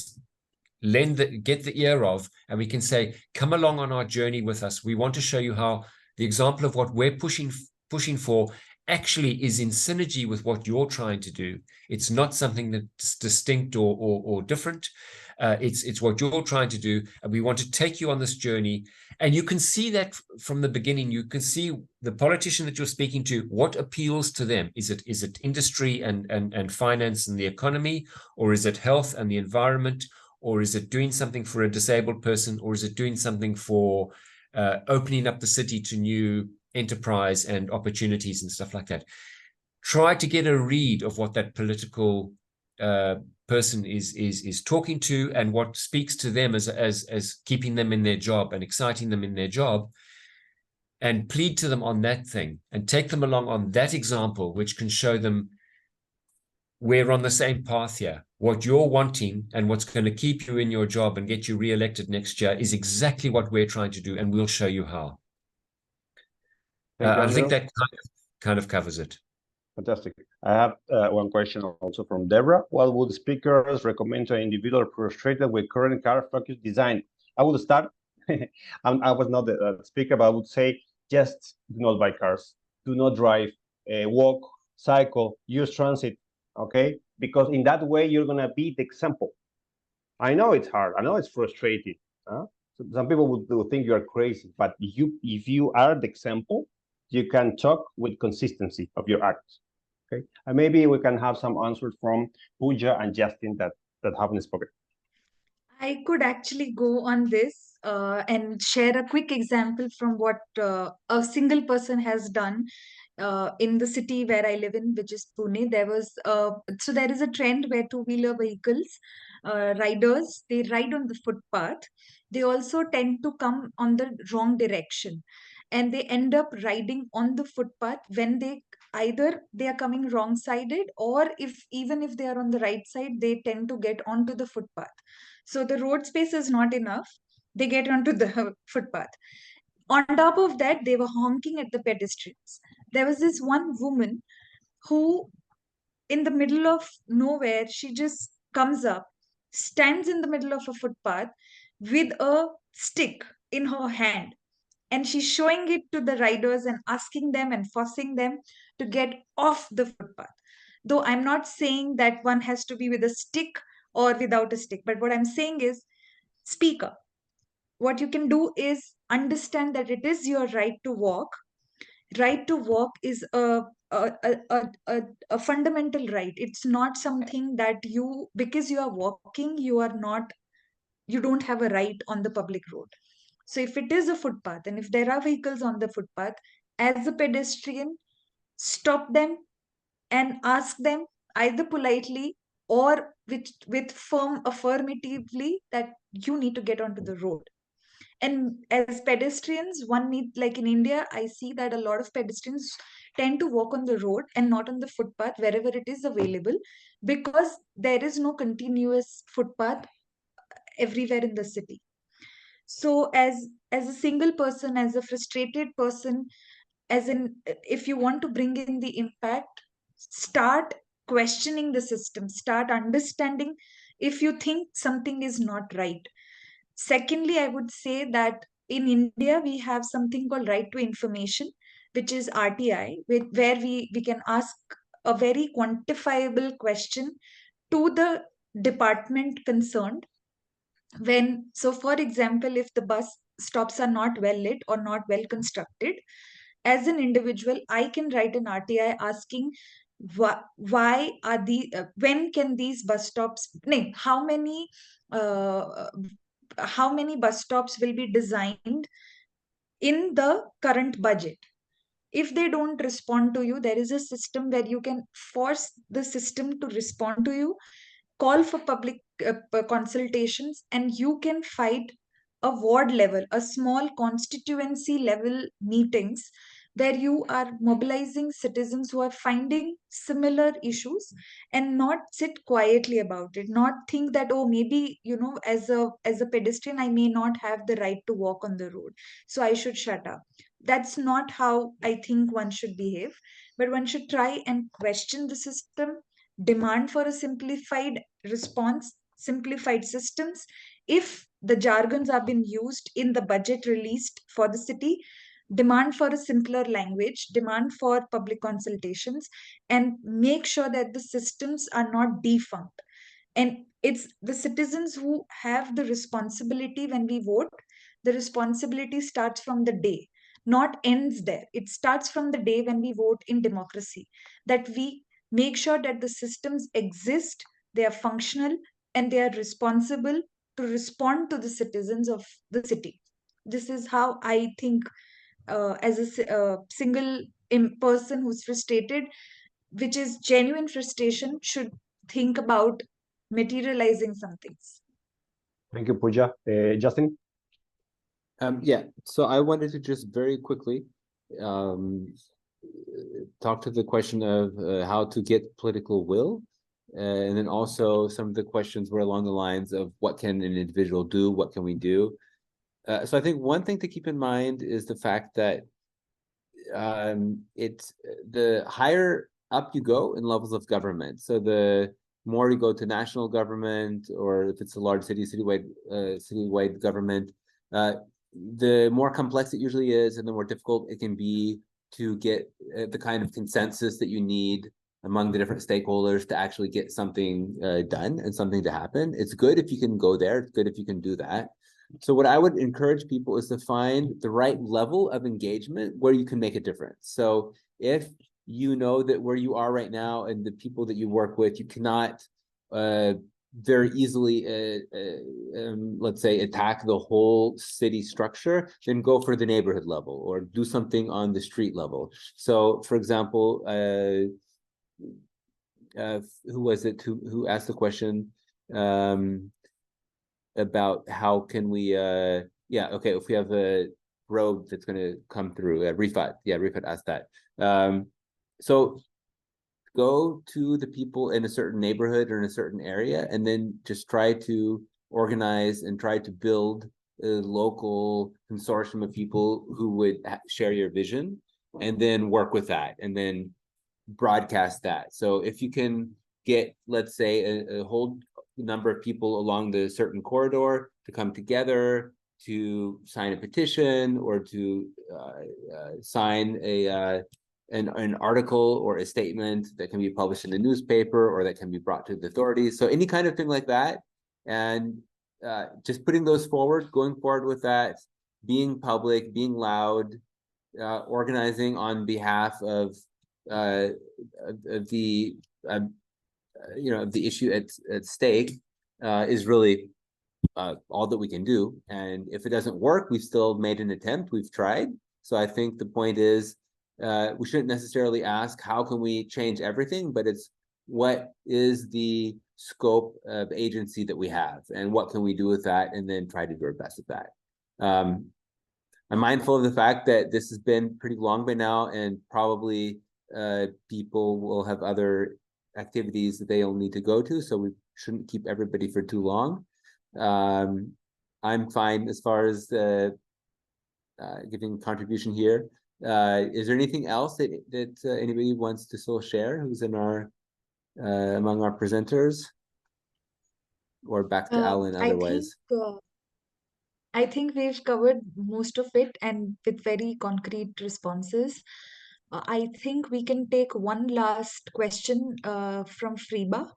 get the ear of, and we can say, come along on our journey with us. We want to show you how the example of what we're pushing for actually is in synergy with what you're trying to do. It's not something that's distinct or different. It's what you're trying to do, and we want to take you on this journey. And you can see that from the beginning. You can see the politician that you're speaking to, what appeals to them. Is it industry and finance and the economy, or is it health and the environment, or is it doing something for a disabled person, or is it doing something for opening up the city to new enterprise and opportunities and stuff like that? Try to get a read of what that political person is talking to, and what speaks to them as keeping them in their job and exciting them in their job, and plead to them on that thing, and take them along on that example, which can show them we're on the same path here. What you're wanting and what's going to keep you in your job and get you re-elected next year is exactly what we're trying to do, and we'll show you how. I think that kind of covers it. Fantastic. I have one question also from Deborah. What would speakers recommend to an individual frustrated with current car-focused design? I would start, I was not the speaker, but I would say just do not buy cars. Do not drive, walk, cycle, use transit, okay? Because in that way, you're going to be the example. I know it's hard. I know it's frustrating. So some people would think you are crazy, but if you are the example, you can talk with consistency of your acts. Okay, and maybe we can have some answers from Pooja and Justin that haven't spoken. I could actually go on this and share a quick example from what a single person has done in the city where I live in, which is Pune. There is a trend where two-wheeler vehicles, riders, they ride on the footpath. They also tend to come on the wrong direction, and they end up riding on the footpath when either they are coming wrong sided, or even if they are on the right side, they tend to get onto the footpath. So the road space is not enough. They get onto the footpath. On top of that, they were honking at the pedestrians. There was this one woman who, in the middle of nowhere, she just comes up, stands in the middle of a footpath with a stick in her hand, and she's showing it to the riders and asking them and forcing them to get off the footpath. Though I'm not saying that one has to be with a stick or without a stick, but what I'm saying is speak up. What you can do is understand that it is your right to walk. Right to walk is a fundamental right. It's not something that because you are walking, you don't have a right on the public road. So if it is a footpath and if there are vehicles on the footpath, as a pedestrian, stop them and ask them either politely or with firm affirmatively that you need to get onto the road. And as pedestrians, one need, like in India, I see that a lot of pedestrians tend to walk on the road and not on the footpath wherever it is available, because there is no continuous footpath everywhere in the city. So as a single person, as a frustrated person, if you want to bring in the impact, start questioning the system, start understanding if you think something is not right. Secondly, I would say that in India we have something called right to information, which is RTI, where we can ask a very quantifiable question to the department concerned. For example, if the bus stops are not well lit or not well constructed, as an individual, I can write an RTI asking why are when can these bus stops, how many bus stops will be designed in the current budget. If they don't respond to you, there is a system where you can force the system to respond to you, call for public consultations, and you can fight a ward level, a small constituency level meetings where you are mobilizing citizens who are finding similar issues, and not sit quietly about it, not think that, oh, maybe, as a pedestrian, I may not have the right to walk on the road, so I should shut up. That's not how I think one should behave, but one should try and question the system, demand for a simplified response, simplified systems. If the jargons are being used in the budget released for the city, demand for a simpler language, demand for public consultations, and make sure that the systems are not defunct. And it's the citizens who have the responsibility when we vote. The responsibility starts from the day, not ends there. It starts from the day when we vote in democracy, that we make sure that the systems exist, they are functional, and they are responsible to respond to the citizens of the city. This is how I think, as a single person who's frustrated, which is genuine frustration, should think about materializing some things. Thank you, Pooja. Justin? Yeah, so I wanted to just very quickly talk to the question of how to get political will. And then also some of the questions were along the lines of what can an individual do? What can we do? So I think one thing to keep in mind is the fact that it's the higher up you go in levels of government. So the more you go to national government, or if it's a large citywide government, the more complex it usually is, and the more difficult it can be to get the kind of consensus that you need among the different stakeholders to actually get something done and something to happen. It's good if you can go there. It's good if you can do that. So what I would encourage people is to find the right level of engagement where you can make a difference. So if you know that where you are right now and the people that you work with, you cannot very easily, let's say, attack the whole city structure, then go for the neighborhood level or do something on the street level. So, for example, who was it who asked the question about how can we, if we have a road that's going to come through, Rifat asked that. So go to the people in a certain neighborhood or in a certain area, and then just try to organize and try to build a local consortium of people who would share your vision, and then work with that, and then broadcast that. So if you can get, let's say, a whole number of people along the certain corridor to come together to sign a petition or to sign an article or a statement that can be published in the newspaper or that can be brought to the authorities. So any kind of thing like that, and just putting those forward, going forward with that, being public, being loud, organizing on behalf of the the issue at stake is really all that we can do. And if it doesn't work, we've still made an attempt, we've tried. So I think the point is, we shouldn't necessarily ask how can we change everything, but it's what is the scope of agency that we have and what can we do with that, and then try to do our best at that. I'm mindful of the fact that this has been pretty long by now, and probably people will have other activities that they'll need to go to, so we shouldn't keep everybody for too long. I'm fine as far as giving contribution here. Is there anything else that anybody wants to still share who's in our among our presenters, or back to Alan otherwise? I think we've covered most of it, and with very concrete responses. I think we can take one last question from Freeba,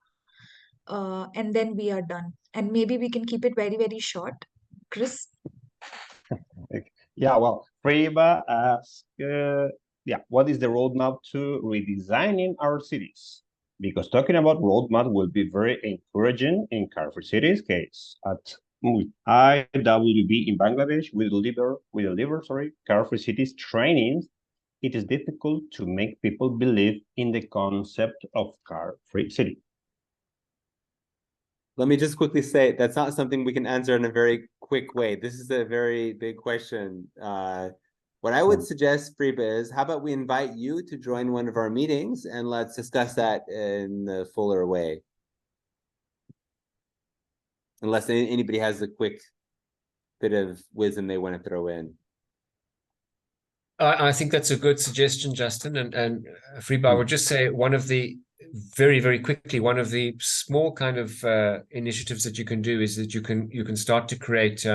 and then we are done. And maybe we can keep it very, very short. Chris? Yeah, well, Freba asked, what is the roadmap to redesigning our cities? Because talking about roadmap will be very encouraging in Carrefour City's case. At IWB in Bangladesh, we deliver Carrefour City's trainings. It is difficult to make people believe in the concept of car-free city. Let me just quickly say, that's not something we can answer in a very quick way. This is a very big question. What I would suggest, Freeba, is how about we invite you to join one of our meetings and let's discuss that in a fuller way. Unless anybody has a quick bit of wisdom they want to throw in. I think that's a good suggestion, Justin. And Freeba, I would just say one of the very quickly, one of the small kind of initiatives that you can do is that you can start to create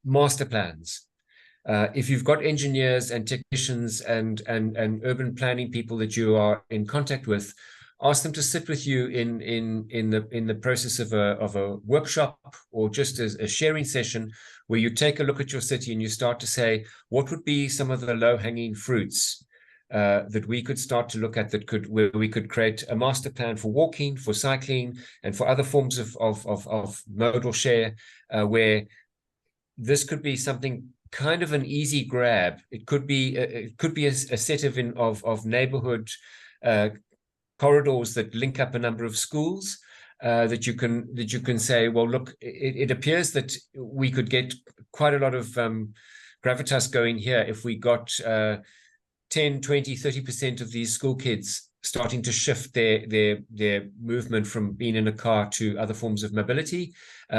master plans If you've got engineers and technicians and urban planning people that you are in contact with, ask them to sit with you in the process of a workshop or just as a sharing session where you take a look at your city and you start to say, what would be some of the low-hanging fruits that we could start to look at where we could create a master plan for walking, for cycling, and for other forms of modal share, where this could be something kind of an easy grab. It could be a set of neighborhood corridors that link up a number of schools that you can say, well, look, it appears that we could get quite a lot of gravitas going here if we got 10, 20, 30% of these school kids starting to shift their movement from being in a car to other forms of mobility.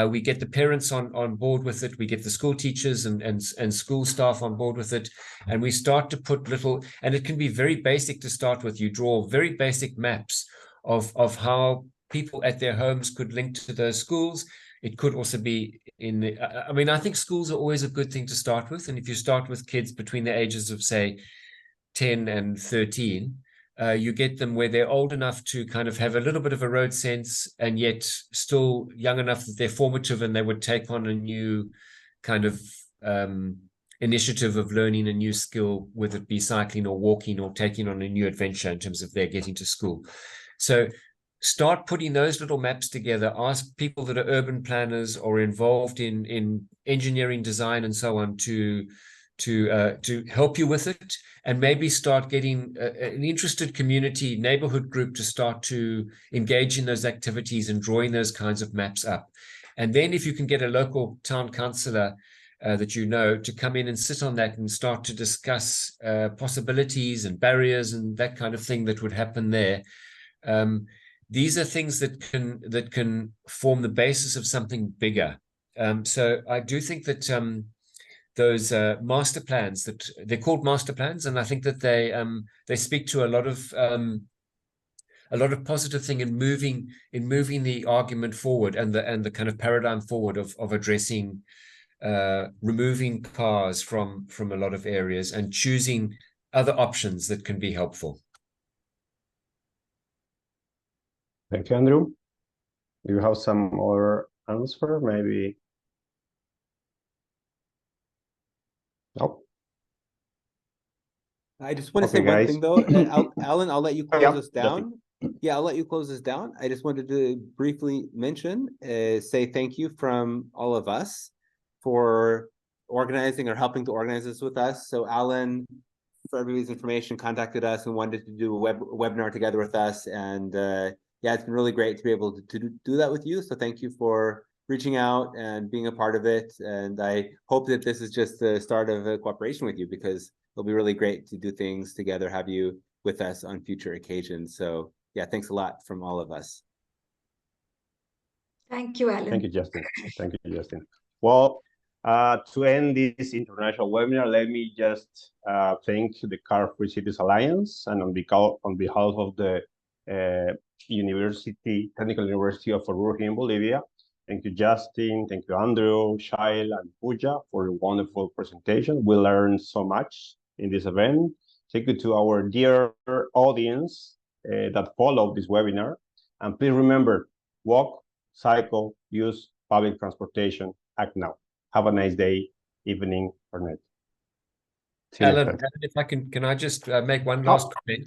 We get the parents on board with it. We get the school teachers and school staff on board with it. And we start to put little, and it can be very basic to start with. You draw very basic maps of how people at their homes could link to those schools. It could also be I think schools are always a good thing to start with. And if you start with kids between the ages of, say, 10 and 13, you get them where they're old enough to kind of have a little bit of a road sense and yet still young enough that they're formative and they would take on a new kind of initiative of learning a new skill, whether it be cycling or walking or taking on a new adventure in terms of their getting to school. So start putting those little maps together. Ask people that are urban planners or involved in engineering design and so on to help you with it, and maybe start getting an interested community neighborhood group to start to engage in those activities and drawing those kinds of maps up. And then if you can get a local town councillor that you know to come in and sit on that and start to discuss possibilities and barriers and that kind of thing that would happen there. These are things that can form the basis of something bigger. So I do think that those master plans, that they're called master plans, and I think that they speak to a lot of positive thing in moving the argument forward and the kind of paradigm forward of addressing removing cars from a lot of areas and choosing other options that can be helpful. Thank you, Andrew. Do you have some other answer, maybe? No. I just want to say one thing though, Alan, I'll let you close us down. Definitely. Yeah, I'll let you close us down. I just wanted to briefly mention, say thank you from all of us for organizing or helping to organize this with us. So Alan, for everybody's information, contacted us and wanted to do a webinar together with us. And yeah, it's been really great to be able to do that with you. So thank you for reaching out and being a part of it. And I hope that this is just the start of a cooperation with you, because it'll be really great to do things together, have you with us on future occasions. So yeah, thanks a lot from all of us. Thank you, Alan. Thank you, Justin. Thank you, Justin. Well, to end this international webinar, let me just thank the Car-Free Cities Alliance, and on behalf of the Technical University of Oruro in Bolivia. Thank you, Justin. Thank you, Andrew, Shail, and Pooja for a wonderful presentation. We learned so much in this event. Thank you to our dear audience that followed this webinar. And please remember, walk, cycle, use public transportation, act now. Have a nice day, evening, or night. Alan, if I can I just make one last comment?